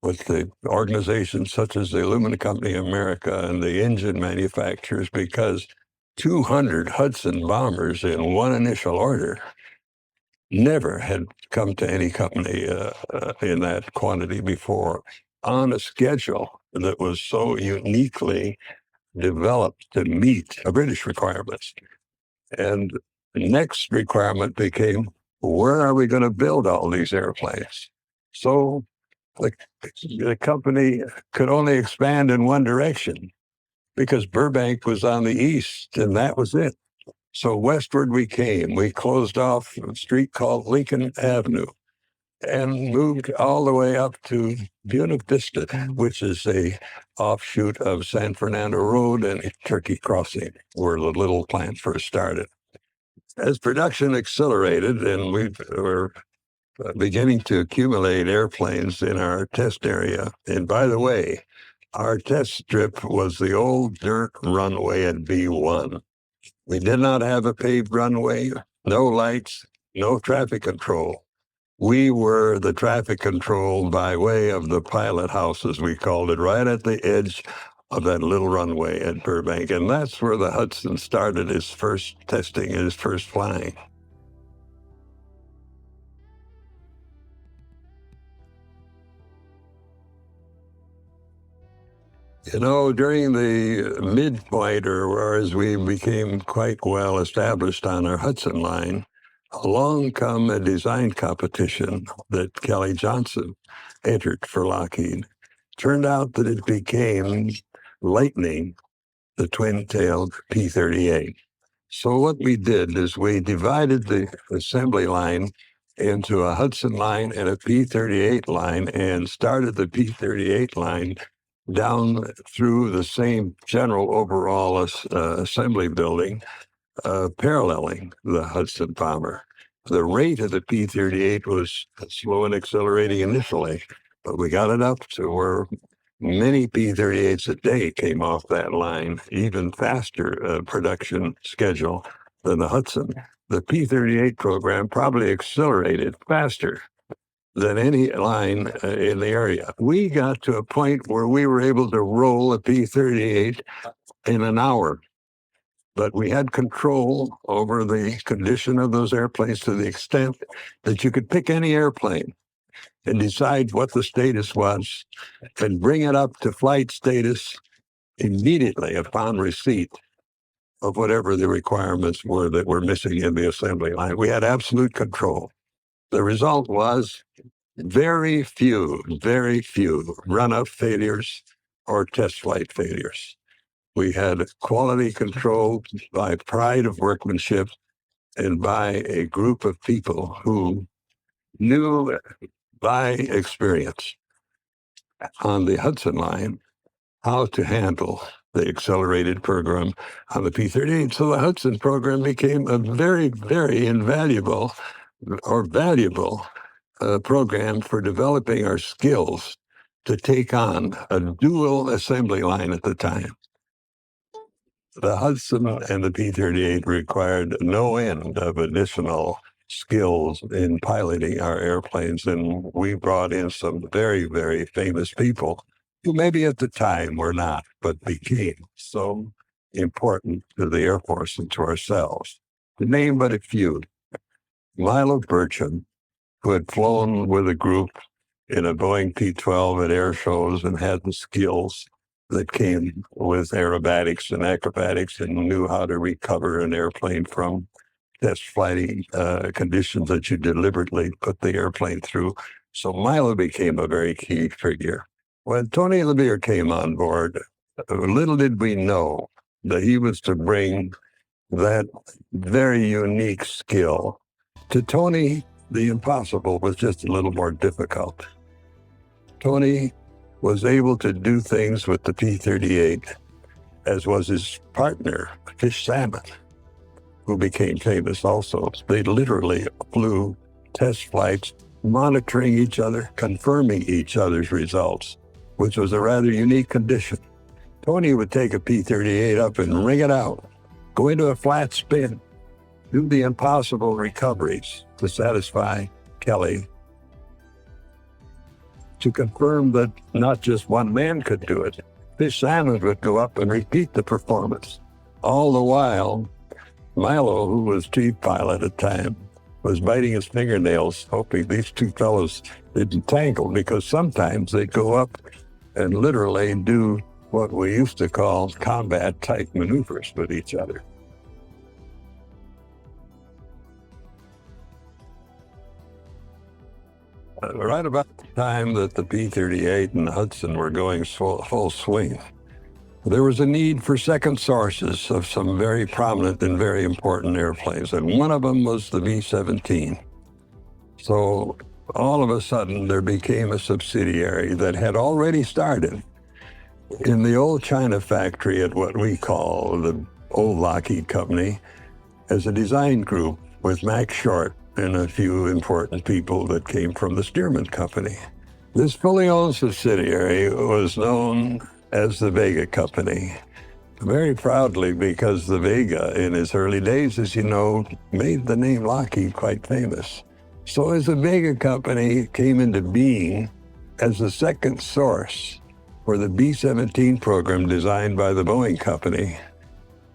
with the organizations such as the Aluminum Company of America and the engine manufacturers, because 200 Hudson bombers in one initial order never had come to any company in that quantity before, on a schedule that was so uniquely developed to meet British requirements. And the next requirement became, where are we going to build all these airplanes? So the company could only expand in one direction because Burbank was on the east, and that was it. So westward we came. We closed off a street called Lincoln Avenue and moved all the way up to Buena Vista, which is a offshoot of San Fernando Road and Turkey Crossing, where the little plant first started. As production accelerated and we were beginning to accumulate airplanes in our test area, and by the way, our test strip was the old dirt runway at B1. We did not have a paved runway, no lights, no traffic control. We were the traffic control by way of the pilot house, as we called it, right at the edge of that little runway at Burbank. And that's where the Hudson started his first testing and his first flying. You know, during the midpoint, or as we became quite well established on our Hudson line, along come a design competition that Kelly Johnson entered for Lockheed. Turned out that it became Lightning, the twin-tailed P-38. So what we did is we divided the assembly line into a Hudson line and a P-38 line, and started the P-38 line down through the same general overall assembly building, paralleling the Hudson bomber. The rate of the P-38 was slow and accelerating initially, but we got it up to where many P-38s a day came off that line, even faster production schedule than the Hudson. The P-38 program probably accelerated faster than any line in the area. We got to a point where we were able to roll a P-38 in an hour, but we had control over the condition of those airplanes to the extent that you could pick any airplane. and decide what the status was and bring it up to flight status immediately upon receipt of whatever the requirements were that were missing in the assembly line. We had absolute control. The result was very few run-up failures or test flight failures. We had quality control by pride of workmanship and by a group of people who knew by experience on the Hudson line how to handle the accelerated program on the P-38. So the Hudson program became a very, very invaluable or valuable program for developing our skills to take on a dual assembly line at the time. The Hudson and the P-38 required no end of additional skills in piloting our airplanes, and we brought in some very, very famous people who maybe at the time were not, but became so important to the Air Force and to ourselves. To name but a few, Milo Burcham, who had flown with a group in a Boeing P-12 at air shows and had the skills that came with aerobatics and acrobatics and knew how to recover an airplane from test flighting conditions that you deliberately put the airplane through. So Milo became a very key figure. When Tony LeBeer came on board, little did we know that he was to bring that very unique skill. To Tony, the impossible was just a little more difficult. Tony was able to do things with the P-38, as was his partner, Fish Salmon, who became famous also. They literally flew test flights, monitoring each other, confirming each other's results, which was a rather unique condition. Tony would take a P-38 up and ring it out, go into a flat spin, do the impossible recoveries to satisfy Kelly, to confirm that not just one man could do it. Fish Salmon would go up and repeat the performance. All the while, Milo, who was chief pilot at the time, was biting his fingernails, hoping these two fellows didn't tangle, because sometimes they'd go up and literally do what we used to call combat-type maneuvers with each other. Right about the time that the P-38 and the Hudson were going full swing, there was a need for second sources of some very prominent and very important airplanes, and one of them was the B-17. So all of a sudden, there became a subsidiary that had already started in the old China factory at what we call the old Lockheed Company as a design group with Mach Short and a few important people that came from the Stearman Company. This fully owned subsidiary was known as the Vega Company, very proudly, because the Vega, in its early days, as you know, made the name Lockheed quite famous. So as the Vega Company came into being as the second source for the B-17 program designed by the Boeing Company,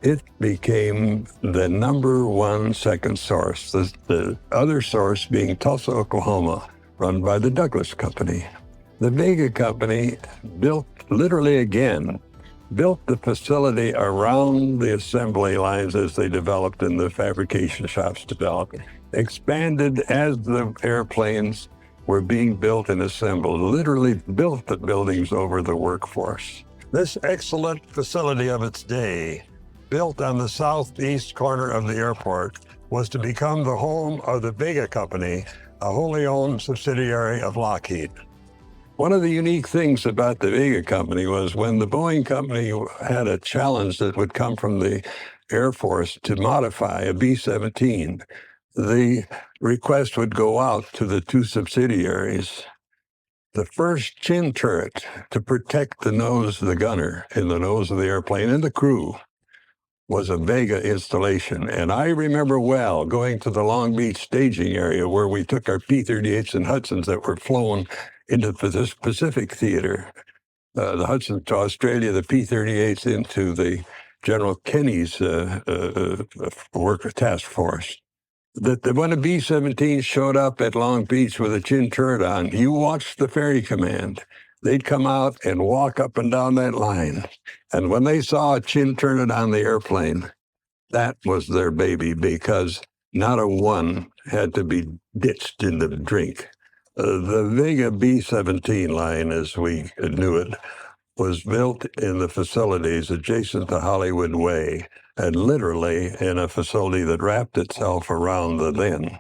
it became the number one second source, the other source being Tulsa, Oklahoma, run by the Douglas Company. The Vega Company built the facility around the assembly lines as they developed and the fabrication shops developed, expanded as the airplanes were being built and assembled, literally built the buildings over the workforce. This excellent facility of its day, built on the southeast corner of the airport, was to become the home of the Vega Company, a wholly owned subsidiary of Lockheed. One of the unique things about the Vega Company was when the Boeing Company had a challenge that would come from the Air Force to modify a B-17, the request would go out to the two subsidiaries. The first chin turret to protect the nose of the gunner and the nose of the airplane and the crew was a Vega installation. And I remember well going to the Long Beach staging area where we took our P-38s and Hudsons that were flown into the Pacific Theater, the Hudsons to Australia, the P-38s into the General Kenny's work task force. that when a B-17 showed up at Long Beach with a chin turret on, you watched the ferry command. They'd come out and walk up and down that line. And when they saw a chin turret on the airplane, that was their baby, because not a one had to be ditched in the drink. The Vega B-17 line, as we knew it, was built in the facilities adjacent to Hollywood Way, and literally in a facility that wrapped itself around the then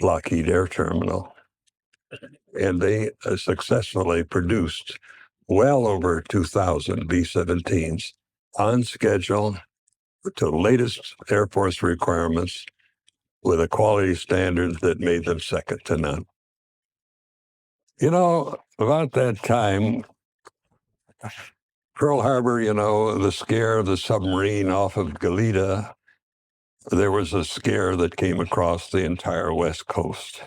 Lockheed Air Terminal. And they successfully produced well over 2,000 B-17s on schedule to the latest Air Force requirements with a quality standard that made them second to none. You know, about that time, Pearl Harbor, you know, the scare of the submarine off of Galita, there was a scare that came across the entire West Coast.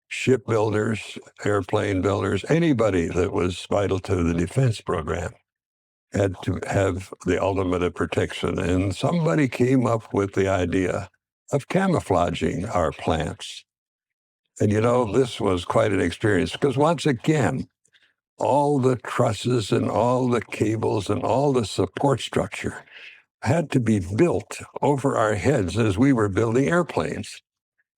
Shipbuilders, airplane builders, anybody that was vital to the defense program had to have the ultimate of protection. And somebody came up with the idea of camouflaging our plants. And, you know, this was quite an experience, because once again, all the trusses and all the cables and all the support structure had to be built over our heads as we were building airplanes.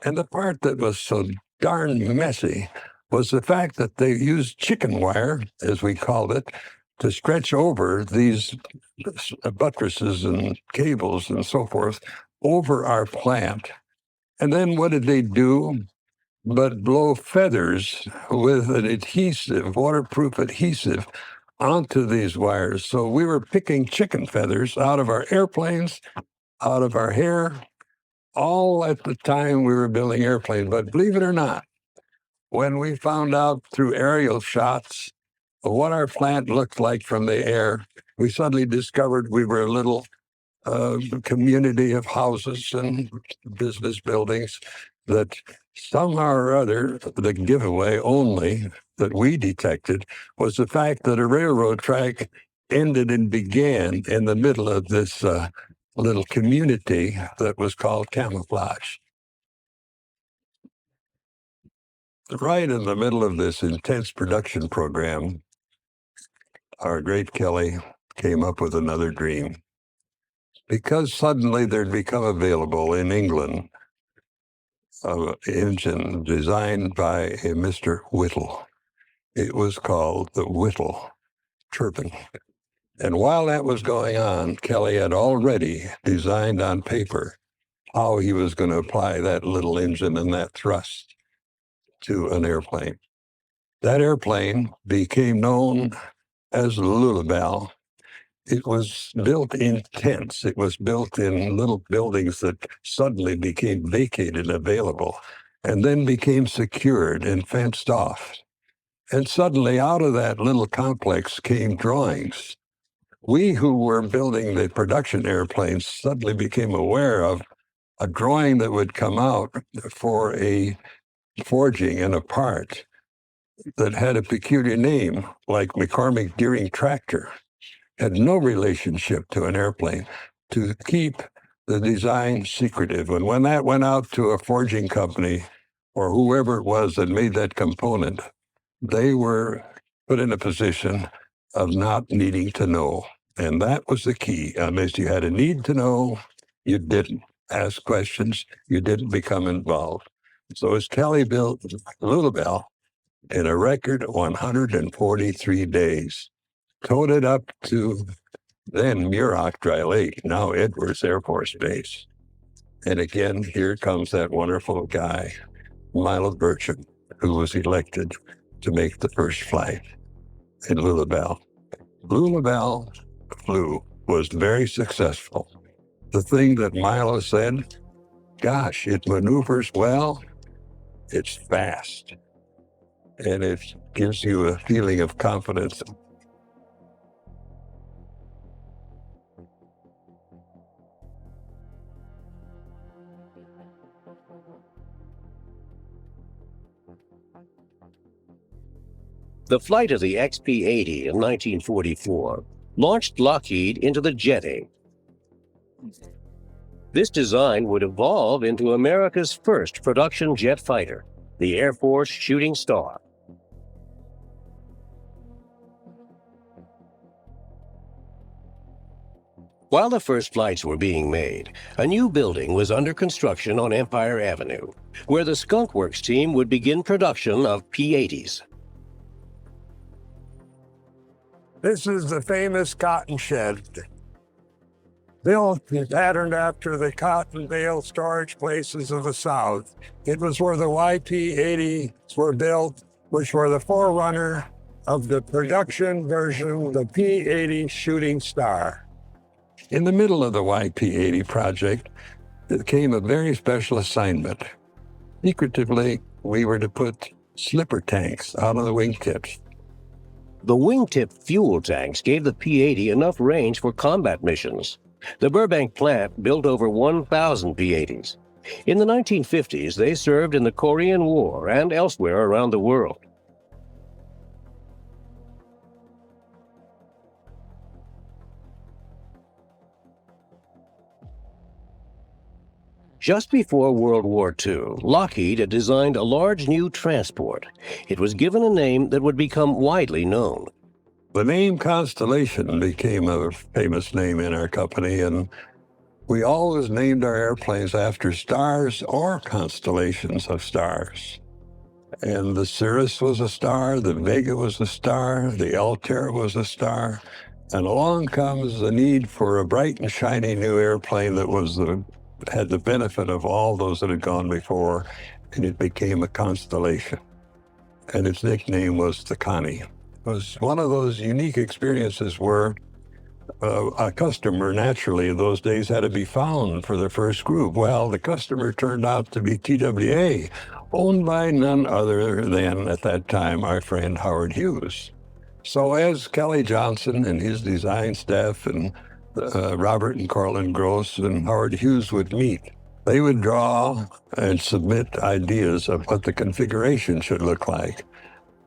And the part that was so darn messy was the fact that they used chicken wire, as we called it, to stretch over these buttresses and cables and so forth over our plant. And then what did they do but blow feathers with an adhesive, waterproof adhesive, onto these wires? So we were picking chicken feathers out of our airplanes, out of our hair, all at the time we were building airplanes. But believe it or not, when we found out through aerial shots what our plant looked like from the air, we suddenly discovered we were a little community of houses and business buildings that somehow or other, the giveaway only that we detected was the fact that a railroad track ended and began in the middle of this little community that was called camouflage. Right in the middle of this intense production program, our great Kelly came up with another dream. Because suddenly there'd become available in England an engine designed by a Mr. Whittle. It was called the Whittle turbine. And while that was going on, Kelly had already designed on paper how he was going to apply that little engine and that thrust to an airplane. That airplane became known as Lulabelle. It was built in tents. It was built in little buildings that suddenly became vacated and available, and then became secured and fenced off. And suddenly out of that little complex came drawings. We who were building the production airplanes suddenly became aware of a drawing that would come out for a forging in a part that had a peculiar name, like McCormick Deering Tractor, had no relationship to an airplane, to keep the design secretive. And when that went out to a forging company or whoever it was that made that component, they were put in a position of not needing to know. And that was the key. Unless you had a need to know, you didn't ask questions, you didn't become involved. So as Kelly built Lulabelle in a record 143 days, towed it up to then Muroc Dry Lake, now Edwards Air Force Base. And again, here comes that wonderful guy, Milo Burcham, who was elected to make the first flight in Lulabelle. Lulabelle was very successful. The thing that Milo said, gosh, it maneuvers well, it's fast, and it gives you a feeling of confidence. The flight of the XP-80 in 1944 launched Lockheed into the jet age. This design would evolve into America's first production jet fighter, the Air Force Shooting Star. While the first flights were being made, a new building was under construction on Empire Avenue, where the Skunk Works team would begin production of P-80s. This is the famous cotton shed, built and patterned after the cotton bale storage places of the South. It was where the YP-80s were built, which were the forerunner of the production version, the P-80 Shooting Star. In the middle of the YP-80 project, there came a very special assignment. Secretively, we were to put slipper tanks out on the wingtips. The wingtip fuel tanks gave the P-80 enough range for combat missions. The Burbank plant built over 1,000 P-80s. In the 1950s, they served in the Korean War and elsewhere around the world. Just before World War II, Lockheed had designed a large new transport. It was given a name that would become widely known. The name Constellation became a famous name in our company, and we always named our airplanes after stars or constellations of stars. And the Cirrus was a star, the Vega was a star, the Altair was a star, and along comes the need for a bright and shiny new airplane that had the benefit of all those that had gone before, and it became a constellation. And its nickname was the Connie. It was one of those unique experiences where a customer, naturally, in those days had to be found for the first group. Well, the customer turned out to be TWA, owned by none other than, at that time, our friend Howard Hughes. So as Kelly Johnson and his design staff and Robert and Cortland Gross and Howard Hughes would meet, they would draw and submit ideas of what the configuration should look like.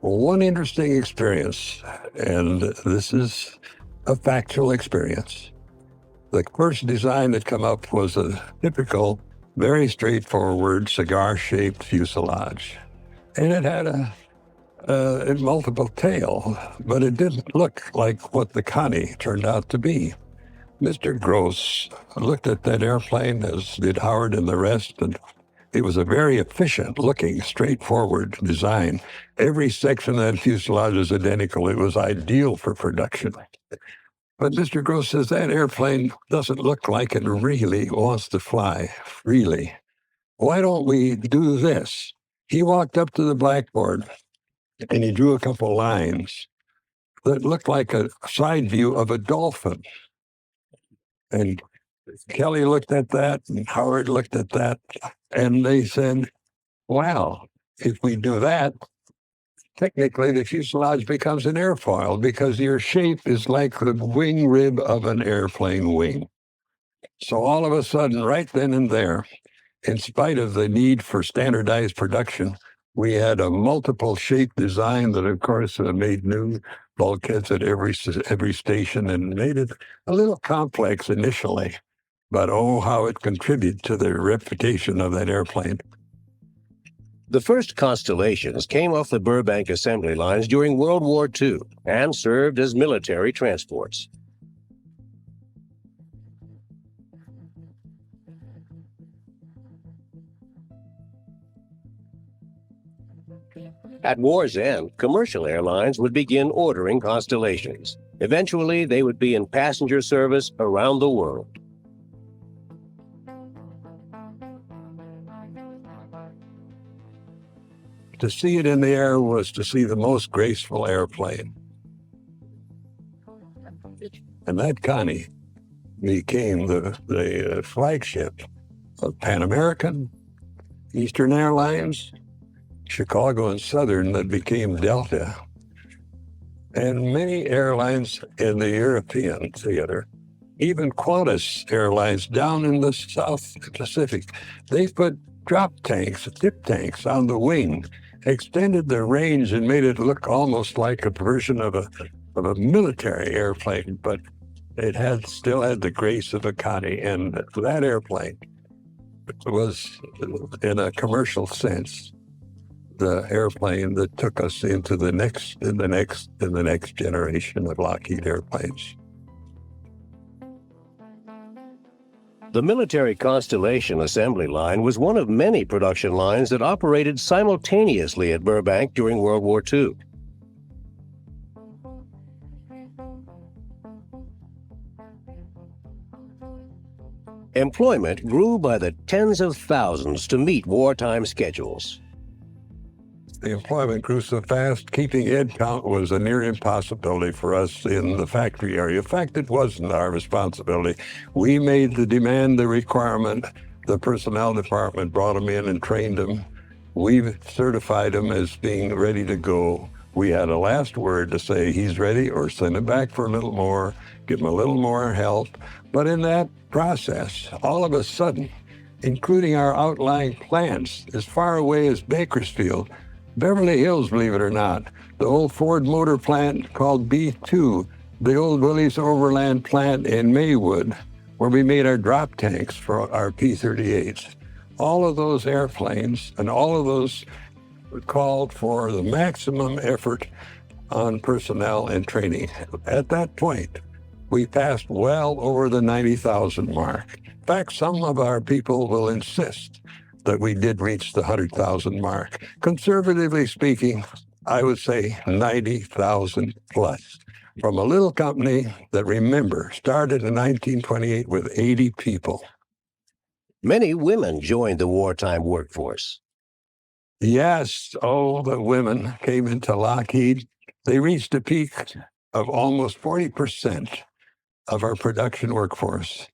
Well, one interesting experience, and this is a factual experience. The first design that came up was a typical, very straightforward cigar-shaped fuselage. And it had a multiple tail, but it didn't look like what the Connie turned out to be. Mr. Gross looked at that airplane, as did Howard and the rest, and it was a very efficient-looking, straightforward design. Every section of that fuselage is identical. It was ideal for production. But Mr. Gross says that airplane doesn't look like it really wants to fly freely. Why don't we do this? He walked up to the blackboard, and he drew a couple lines that looked like a side view of a dolphin. And Kelly looked at that, and Howard looked at that, and they said, wow, if we do that, technically the fuselage becomes an airfoil because your shape is like the wing rib of an airplane wing. So all of a sudden, right then and there, in spite of the need for standardized production, we had a multiple shape design that, of course, made new bulkheads at every station and made it a little complex initially. But oh, how it contributed to the reputation of that airplane. The first Constellations came off the Burbank assembly lines during World War II and served as military transports. At war's end, commercial airlines would begin ordering Constellations. Eventually, they would be in passenger service around the world. To see it in the air was to see the most graceful airplane. And that Connie became the flagship of Pan American, Eastern Airlines, Chicago and Southern that became Delta, and many airlines in the European theater, even Qantas Airlines down in the South Pacific. They put drop tanks, tip tanks on the wing, extended the range and made it look almost like a version of a military airplane. But It still had the grace of a Connie, and that airplane was, in a commercial sense, the airplane that took us into the next generation of Lockheed airplanes. The military Constellation assembly line was one of many production lines that operated simultaneously at Burbank during World War II. Employment grew by the tens of thousands to meet wartime schedules. The employment grew so fast, keeping head count was a near impossibility for us in the factory area. In fact, it wasn't our responsibility. We made the demand, the requirement. The personnel department brought them in and trained them. We certified them as being ready to go. We had a last word to say he's ready or send him back for a little more, give him a little more help. But in that process, all of a sudden, including our outlying plants as far away as Bakersfield, Beverly Hills, believe it or not, the old Ford motor plant called B2, the old Willys Overland plant in Maywood, where we made our drop tanks for our P-38s. All of those airplanes and all of those called for the maximum effort on personnel and training. At that point, we passed well over the 90,000 mark. In fact, some of our people will insist that we did reach the 100,000 mark. Conservatively speaking, I would say 90,000 plus. From a little company that, remember, started in 1928 with 80 people. Many women joined the wartime workforce. Yes, oh, the women came into Lockheed. They reached a peak of almost 40% of our production workforce.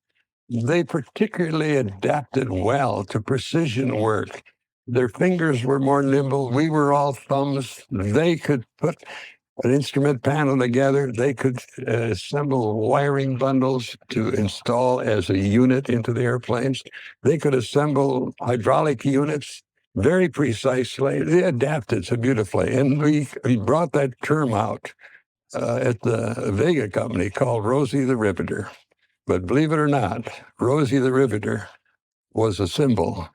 They particularly adapted well to precision work. Their fingers were more nimble. We were all thumbs. They could put an instrument panel together. They could assemble wiring bundles to install as a unit into the airplanes. They could assemble hydraulic units very precisely. They adapted so beautifully. And we brought that term out at the Vega company called Rosie the Riveter. But believe it or not, Rosie the Riveter was a symbol,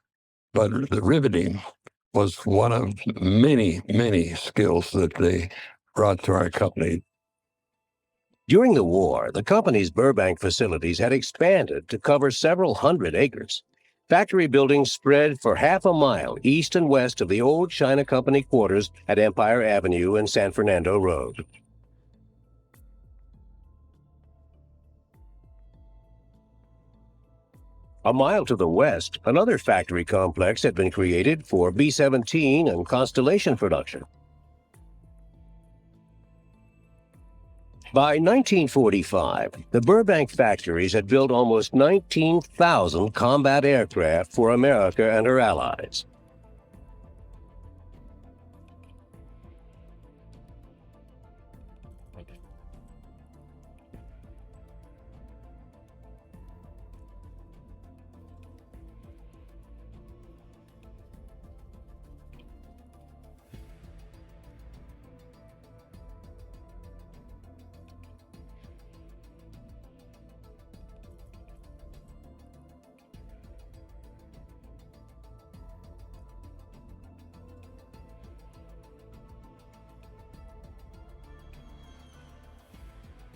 but the riveting was one of many, many skills that they brought to our company. During the war, the company's Burbank facilities had expanded to cover several hundred acres. Factory buildings spread for half a mile east and west of the old China Company quarters at Empire Avenue and San Fernando Road. A mile to the west, another factory complex had been created for B-17 and Constellation production. By 1945, the Burbank factories had built almost 19,000 combat aircraft for America and her allies.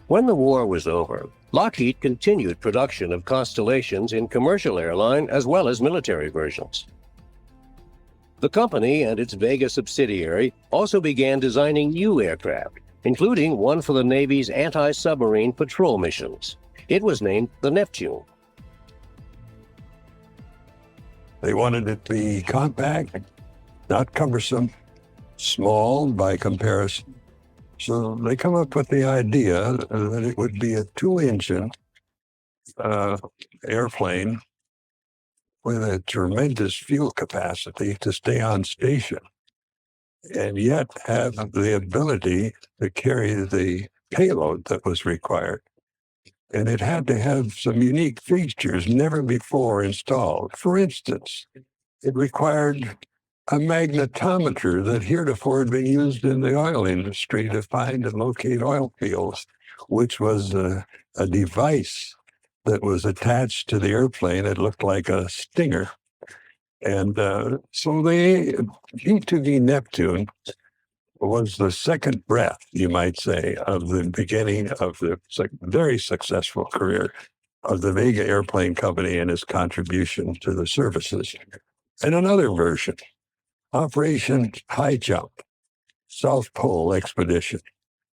When the war was over, Lockheed continued production of Constellations in commercial airline as well as military versions. The company and its Vega subsidiary also began designing new aircraft, including one for the Navy's anti-submarine patrol missions. It was named the Neptune. They wanted it to be compact, not cumbersome, small by comparison. So they come up with the idea that it would be a two-engine airplane with a tremendous fuel capacity to stay on station and yet have the ability to carry the payload that was required. And it had to have some unique features never before installed. For instance, it required a magnetometer that heretofore had been used in the oil industry to find and locate oil fields, which was a device that was attached to the airplane. It looked like a stinger. And so the P2V Neptune was the second breath, you might say, of the beginning of the very successful career of the Vega Airplane Company and its contribution to the services. And another version, Operation High Jump, South Pole Expedition.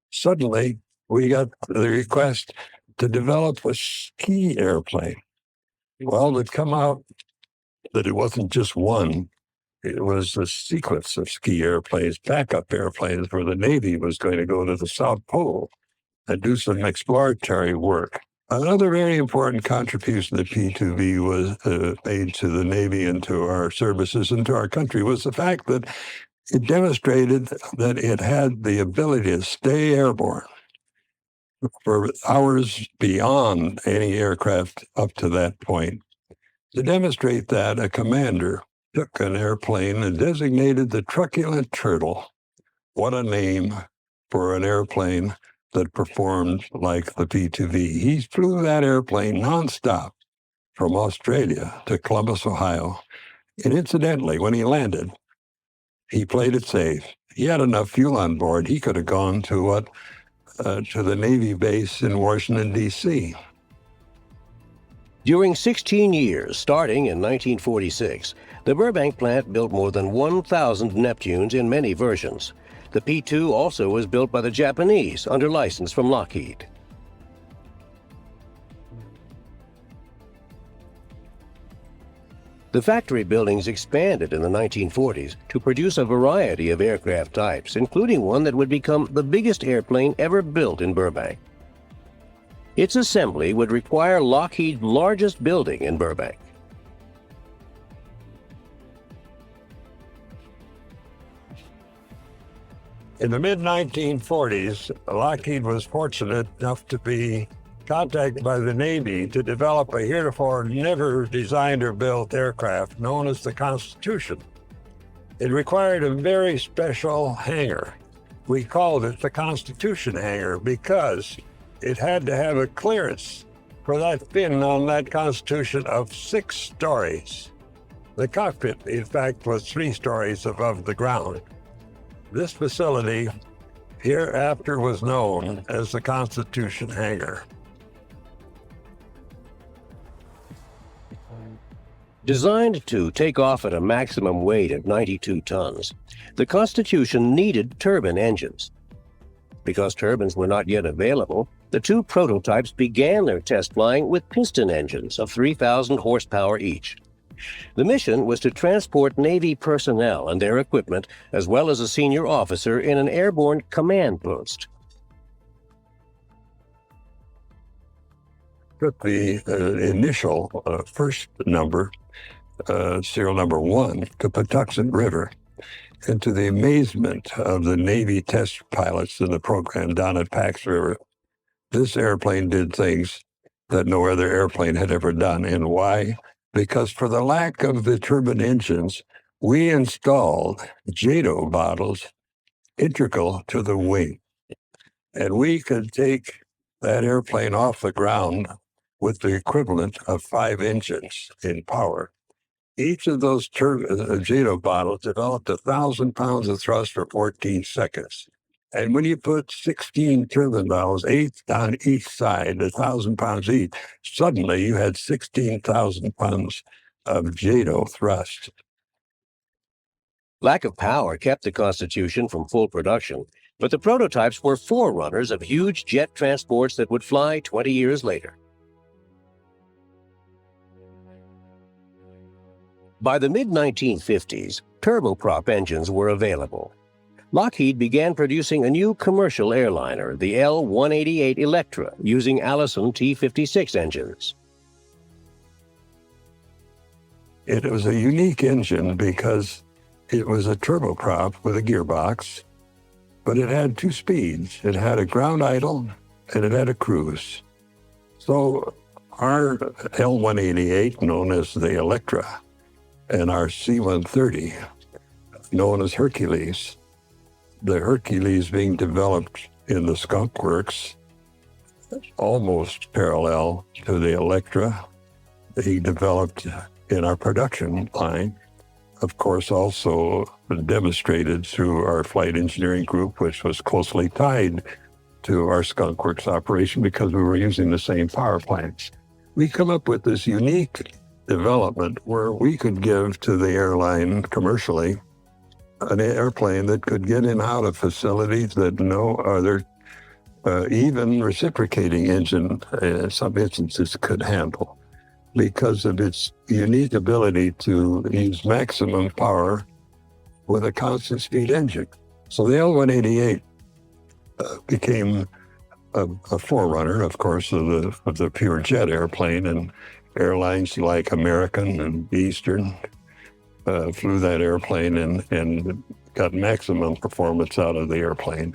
Suddenly, we got the request to develop a ski airplane. Well, it come out that it wasn't just one. It was a sequence of ski airplanes, backup airplanes, where the Navy was going to go to the South Pole and do some exploratory work. Another very important contribution that P2V was made to the Navy and to our services and to our country was the fact that it demonstrated that it had the ability to stay airborne for hours beyond any aircraft up to that point. To demonstrate that, a commander took an airplane and designated the Truculent Turtle. What a name for an airplane that performed like the P2V. He flew that airplane nonstop from Australia to Columbus, Ohio. And incidentally, when he landed, he played it safe. He had enough fuel on board. He could have gone to the Navy base in Washington, D.C. During 16 years, starting in 1946, the Burbank plant built more than 1,000 Neptunes in many versions. The P-2 also was built by the Japanese under license from Lockheed. The factory buildings expanded in the 1940s to produce a variety of aircraft types, including one that would become the biggest airplane ever built in Burbank. Its assembly would require Lockheed's largest building in Burbank. In the mid-1940s, Lockheed was fortunate enough to be contacted by the Navy to develop a heretofore never designed or built aircraft known as the Constitution. It required a very special hangar. We called it the Constitution hangar because it had to have a clearance for that fin on that Constitution of 6 stories. The cockpit, in fact, was 3 stories above the ground. This facility hereafter was known as the Constitution hangar. Designed to take off at a maximum weight of 92 tons, the Constitution needed turbine engines. Because turbines were not yet available, the 2 prototypes began their test flying with piston engines of 3,000 horsepower each. The mission was to transport Navy personnel and their equipment, as well as a senior officer in an airborne command post. Took the initial first number, serial number 1, to Patuxent River, and to the amazement of the Navy test pilots in the program down at Pax River, this airplane did things that no other airplane had ever done. And why? Because for the lack of the turbine engines, we installed JATO bottles integral to the wing. And we could take that airplane off the ground with the equivalent of 5 engines in power. Each of those JATO bottles developed 1,000 pounds of thrust for 14 seconds. And when you put 16 turbine valves, 8 on each side, 1,000 pounds each, suddenly you had 16,000 pounds of JATO thrust. Lack of power kept the Constitution from full production, but the prototypes were forerunners of huge jet transports that would fly 20 years later. By the mid-1950s, turboprop engines were available. Lockheed began producing a new commercial airliner, the L-188 Electra, using Allison T-56 engines. It was a unique engine because it was a turboprop with a gearbox, but it had 2 speeds. It had a ground idle and it had a cruise. So our L-188, known as the Electra, and our C-130 known as Hercules. The Hercules being developed in the Skunk Works, almost parallel to the Electra being developed in our production line. Of course, also demonstrated through our flight engineering group, which was closely tied to our Skunk Works operation because we were using the same power plants. We come up with this unique development where we could give to the airline commercially an airplane that could get in and out of facilities that no other, even reciprocating engine, in some instances, could handle, because of its unique ability to use maximum power with a constant speed engine. So the L-188 became a forerunner, of course, of the pure jet airplane, and airlines like American and Eastern flew that airplane and got maximum performance out of the airplane.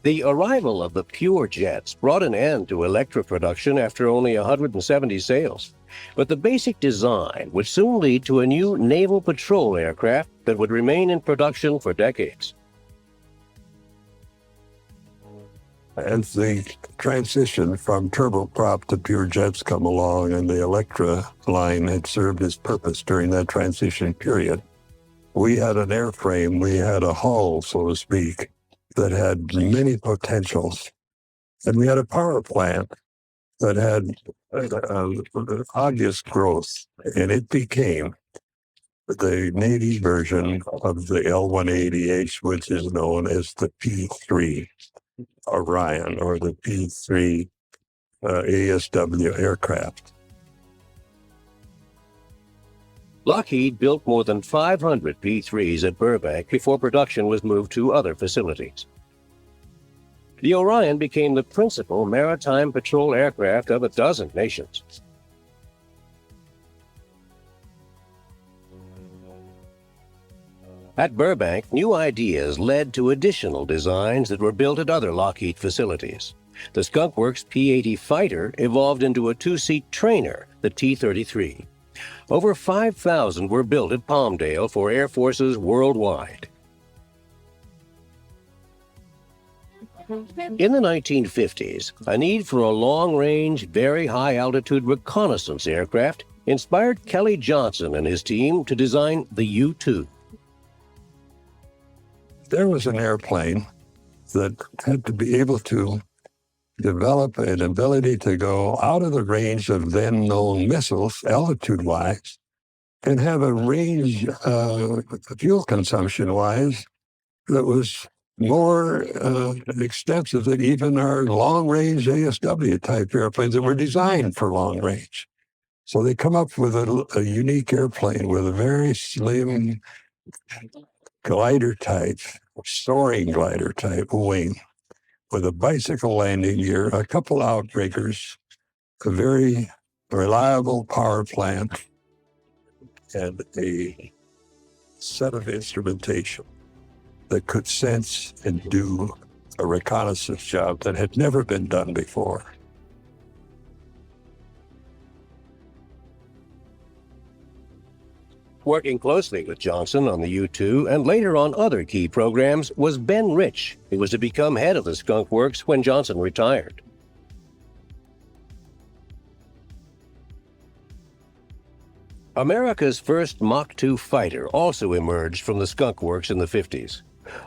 The arrival of the pure jets brought an end to Electra production after only 170 sales. But the basic design would soon lead to a new naval patrol aircraft that would remain in production for decades. As the transition from turboprop to pure jets come along, and the Electra line had served its purpose during that transition period, we had an airframe, we had a hull, so to speak, that had many potentials. And we had a power plant that had obvious growth, and it became the Navy version of the L-180H, which is known as the P-3 Orion, or the P-3 ASW aircraft. Lockheed built more than 500 P-3s at Burbank before production was moved to other facilities. The Orion became the principal maritime patrol aircraft of a dozen nations. At Burbank, new ideas led to additional designs that were built at other Lockheed facilities. The Skunk Works P-80 fighter evolved into a two-seat trainer, the T-33. Over 5,000 were built at Palmdale for air forces worldwide. In the 1950s, a need for a long-range, very high-altitude reconnaissance aircraft inspired Kelly Johnson and his team to design the U-2. There was an airplane that had to be able to develop an ability to go out of the range of then known missiles, altitude-wise, and have a range, fuel consumption-wise, that was more extensive than even our long-range ASW-type airplanes that were designed for long range. So they come up with a unique airplane with a very slim glider-type, soaring glider-type wing, with a bicycle landing gear, a couple outbreakers, a very reliable power plant, and a set of instrumentation that could sense and do a reconnaissance job that had never been done before. Working closely with Johnson on the U-2 and later on other key programs was Ben Rich, who was to become head of the Skunk Works when Johnson retired. America's first Mach 2 fighter also emerged from the Skunk Works in the 50s.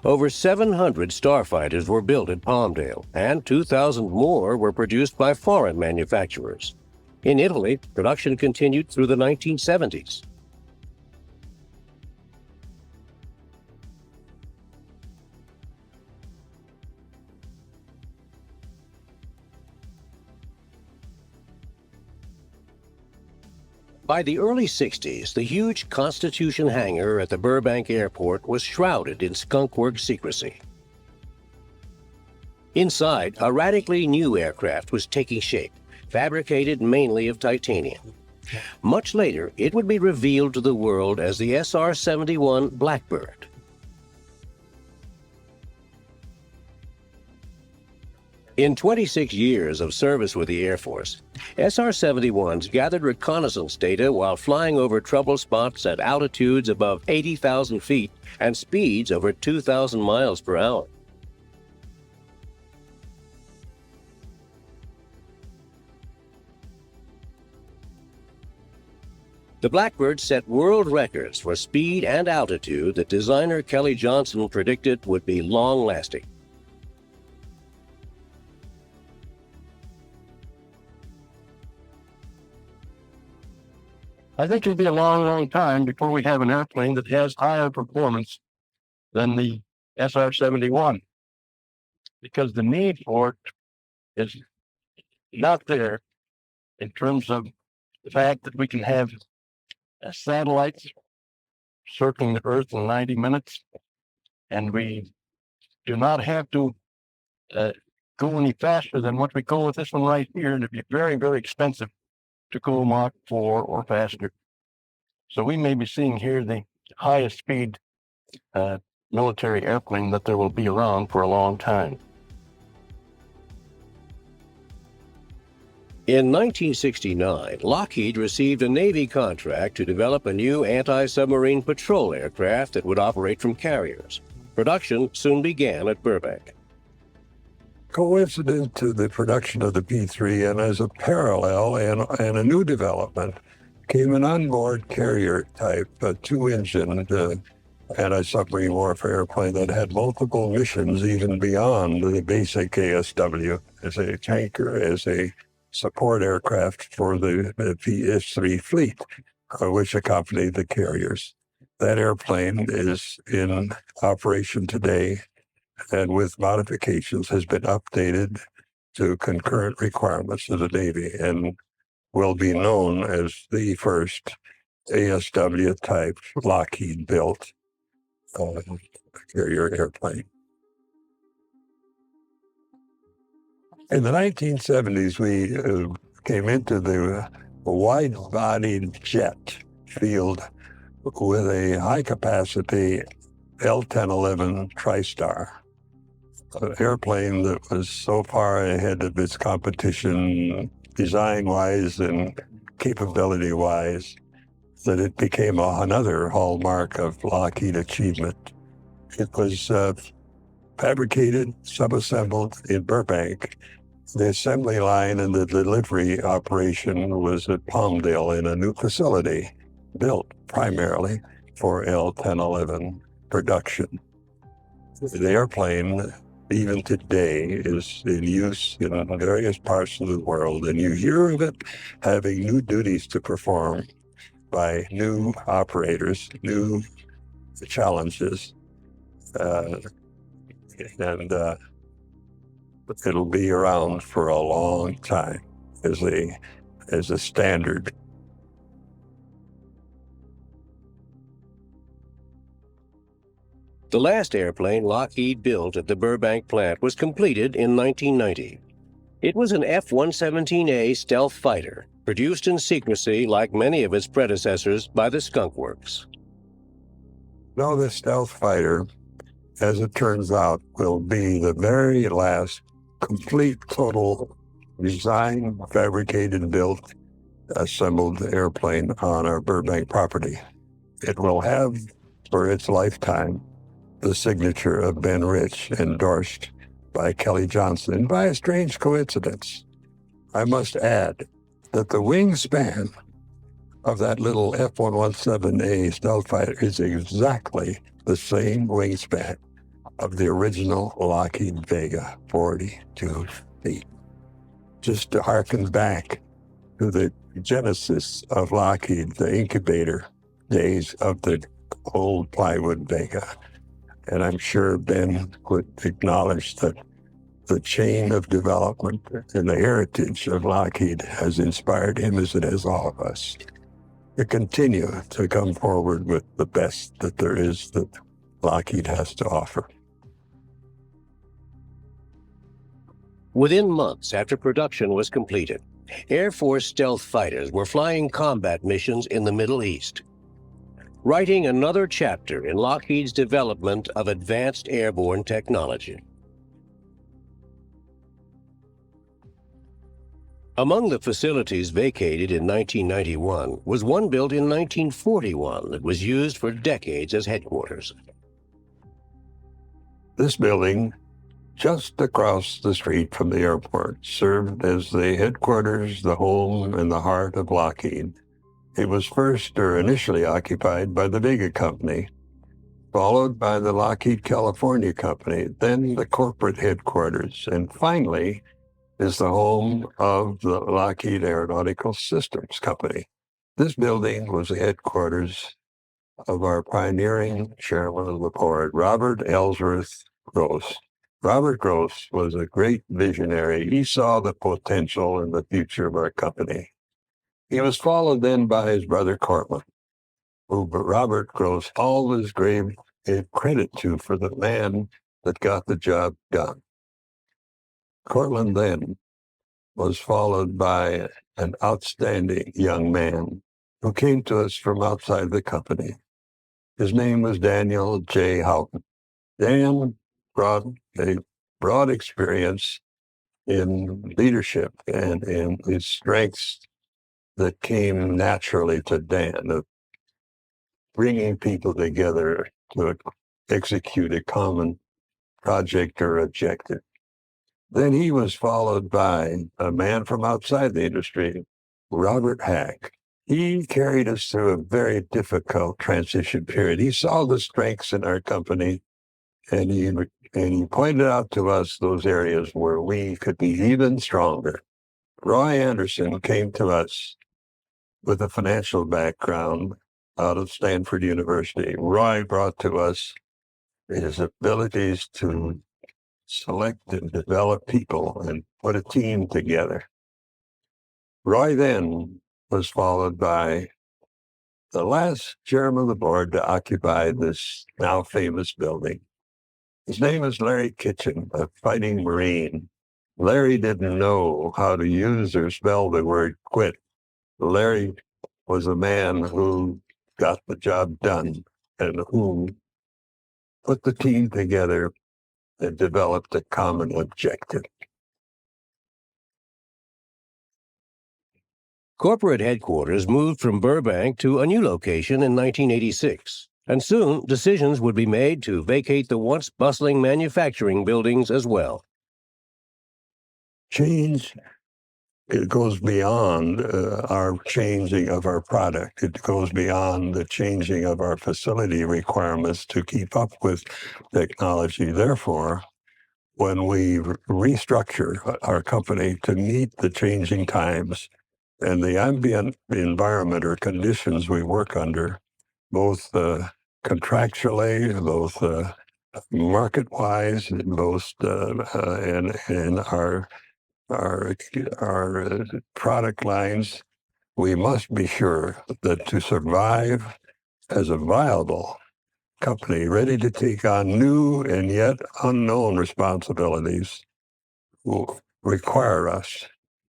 Over 700 starfighters were built at Palmdale, and 2,000 more were produced by foreign manufacturers. In Italy, production continued through the 1970s. By the early 60s, the huge Constitution hangar at the Burbank Airport was shrouded in Skunk Works secrecy. Inside, a radically new aircraft was taking shape, fabricated mainly of titanium. Much later, it would be revealed to the world as the SR-71 Blackbird. In 26 years of service with the Air Force, SR-71s gathered reconnaissance data while flying over trouble spots at altitudes above 80,000 feet and speeds over 2,000 miles per hour. The Blackbird set world records for speed and altitude that designer Kelly Johnson predicted would be long-lasting. I think it'll be a long, long time before we have an airplane that has higher performance than the SR-71, because the need for it is not there in terms of the fact that we can have satellites circling the Earth in 90 minutes, and we do not have to go any faster than what we go with this one right here, and it'd be very, very expensive to go Mach 4 or faster. So we may be seeing here the highest speed military airplane that there will be around for a long time. In 1969, Lockheed received a Navy contract to develop a new anti-submarine patrol aircraft that would operate from carriers. Production soon began at Burbank. Coincident to the production of the P-3 and as a parallel and a new development came an onboard carrier type, a two-engine anti-submarine warfare airplane that had multiple missions even beyond the basic ASW as a tanker, as a support aircraft for the PS-3 fleet, which accompanied the carriers. That airplane is in operation today and with modifications has been updated to concurrent requirements of the Navy and will be known as the first ASW type Lockheed built carrier airplane. In the 1970s, we came into the wide-bodied jet field with a high-capacity L-1011 TriStar, an airplane that was so far ahead of its competition design-wise and capability-wise that it became another hallmark of Lockheed achievement. It was fabricated, sub-assembled in Burbank. The assembly line and the delivery operation was at Palmdale in a new facility built primarily for L-1011 production. The airplane, even today, is in use in various parts of the world, and you hear of it having new duties to perform by new operators, new challenges, and it'll be around for a long time as a standard. The last airplane Lockheed built at the Burbank plant was completed in 1990. It was an F-117A stealth fighter, produced in secrecy like many of its predecessors by the Skunk Works. Now, the stealth fighter, as it turns out, will be the very last complete, total design, fabricated, built, assembled airplane on our Burbank property. It will have, for its lifetime, the signature of Ben Rich, endorsed by Kelly Johnson. And by a strange coincidence, I must add that the wingspan of that little F-117A stealth fighter is exactly the same wingspan of the original Lockheed Vega, 42 feet. Just to harken back to the genesis of Lockheed, the incubator days of the old plywood Vega. And I'm sure Ben would acknowledge that the chain of development and the heritage of Lockheed has inspired him, as it has all of us, to continue to come forward with the best that there is that Lockheed has to offer. Within months after production was completed, Air Force stealth fighters were flying combat missions in the Middle East, writing another chapter in Lockheed's development of advanced airborne technology. Among the facilities vacated in 1991 was one built in 1941 that was used for decades as headquarters. This building, just across the street from the airport, served as the headquarters, the home, and the heart of Lockheed. It was first or initially occupied by the Vega Company, followed by the Lockheed California Company, then the corporate headquarters, and finally is the home of the Lockheed Aeronautical Systems Company. This building was the headquarters of our pioneering chairman of the board, Robert Ellsworth Gross. Robert Gross was a great visionary. He saw the potential in the future of our company. He was followed then by his brother Cortland, who Robert Gross always gave credit to for the man that got the job done. Cortland then was followed by an outstanding young man who came to us from outside the company. His name was Daniel J. Houghton. Dan brought a broad experience in leadership and in his strengths that came naturally to Dan, of bringing people together to execute a common project or objective. Then he was followed by a man from outside the industry, Robert Hack. He carried us through a very difficult transition period. He saw the strengths in our company, and he pointed out to us those areas where we could be even stronger. Roy Anderson came to us with a financial background out of Stanford University. Roy brought to us his abilities to select and develop people and put a team together. Roy then was followed by the last chairman of the board to occupy this now famous building. His name is Larry Kitchen, a fighting Marine. Larry didn't know how to use or spell the word quit. Larry was a man who got the job done and who put the team together and developed a common objective. Corporate headquarters moved from Burbank to a new location in 1986, and soon decisions would be made to vacate the once bustling manufacturing buildings as well. Change, it goes beyond our changing of our product. It goes beyond the changing of our facility requirements to keep up with technology. Therefore, when we restructure our company to meet the changing times and the ambient environment or conditions we work under, both contractually, both market-wise, both and our product lines, we must be sure that to survive as a viable company ready to take on new and yet unknown responsibilities will require us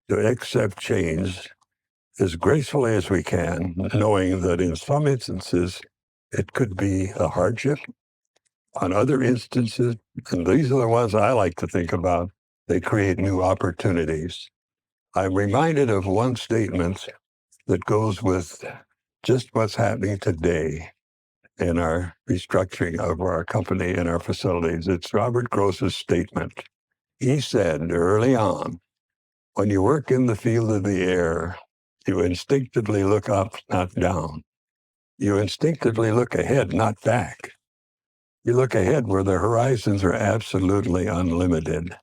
to accept change as gracefully as we can, knowing that in some instances it could be a hardship. On other instances, and these are the ones I like to think about, they create new opportunities. I'm reminded of one statement that goes with just what's happening today in our restructuring of our company and our facilities. It's Robert Gross's statement. He said early on, when you work in the field of the air, you instinctively look up, not down. You instinctively look ahead, not back. You look ahead where the horizons are absolutely unlimited.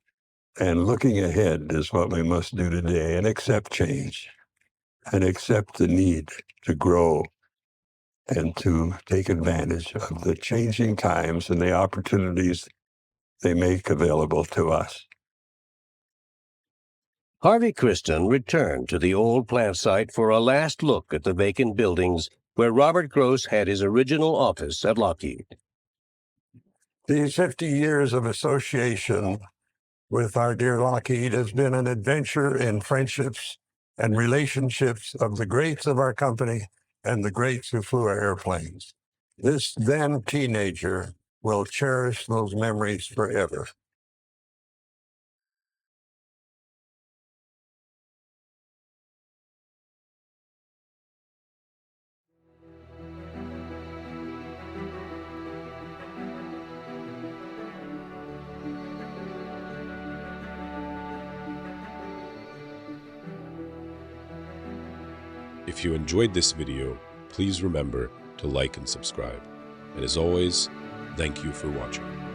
And looking ahead is what we must do today, and accept change and accept the need to grow and to take advantage of the changing times and the opportunities they make available to us. Harvey Kristen returned to the old plant site for a last look at the vacant buildings where Robert Gross had his original office at Lockheed. These 50 years of association with our dear Lockheed has been an adventure in friendships and relationships of the greats of our company and the greats who flew our airplanes. This then teenager will cherish those memories forever. If you enjoyed this video, please remember to like and subscribe. And as always, thank you for watching.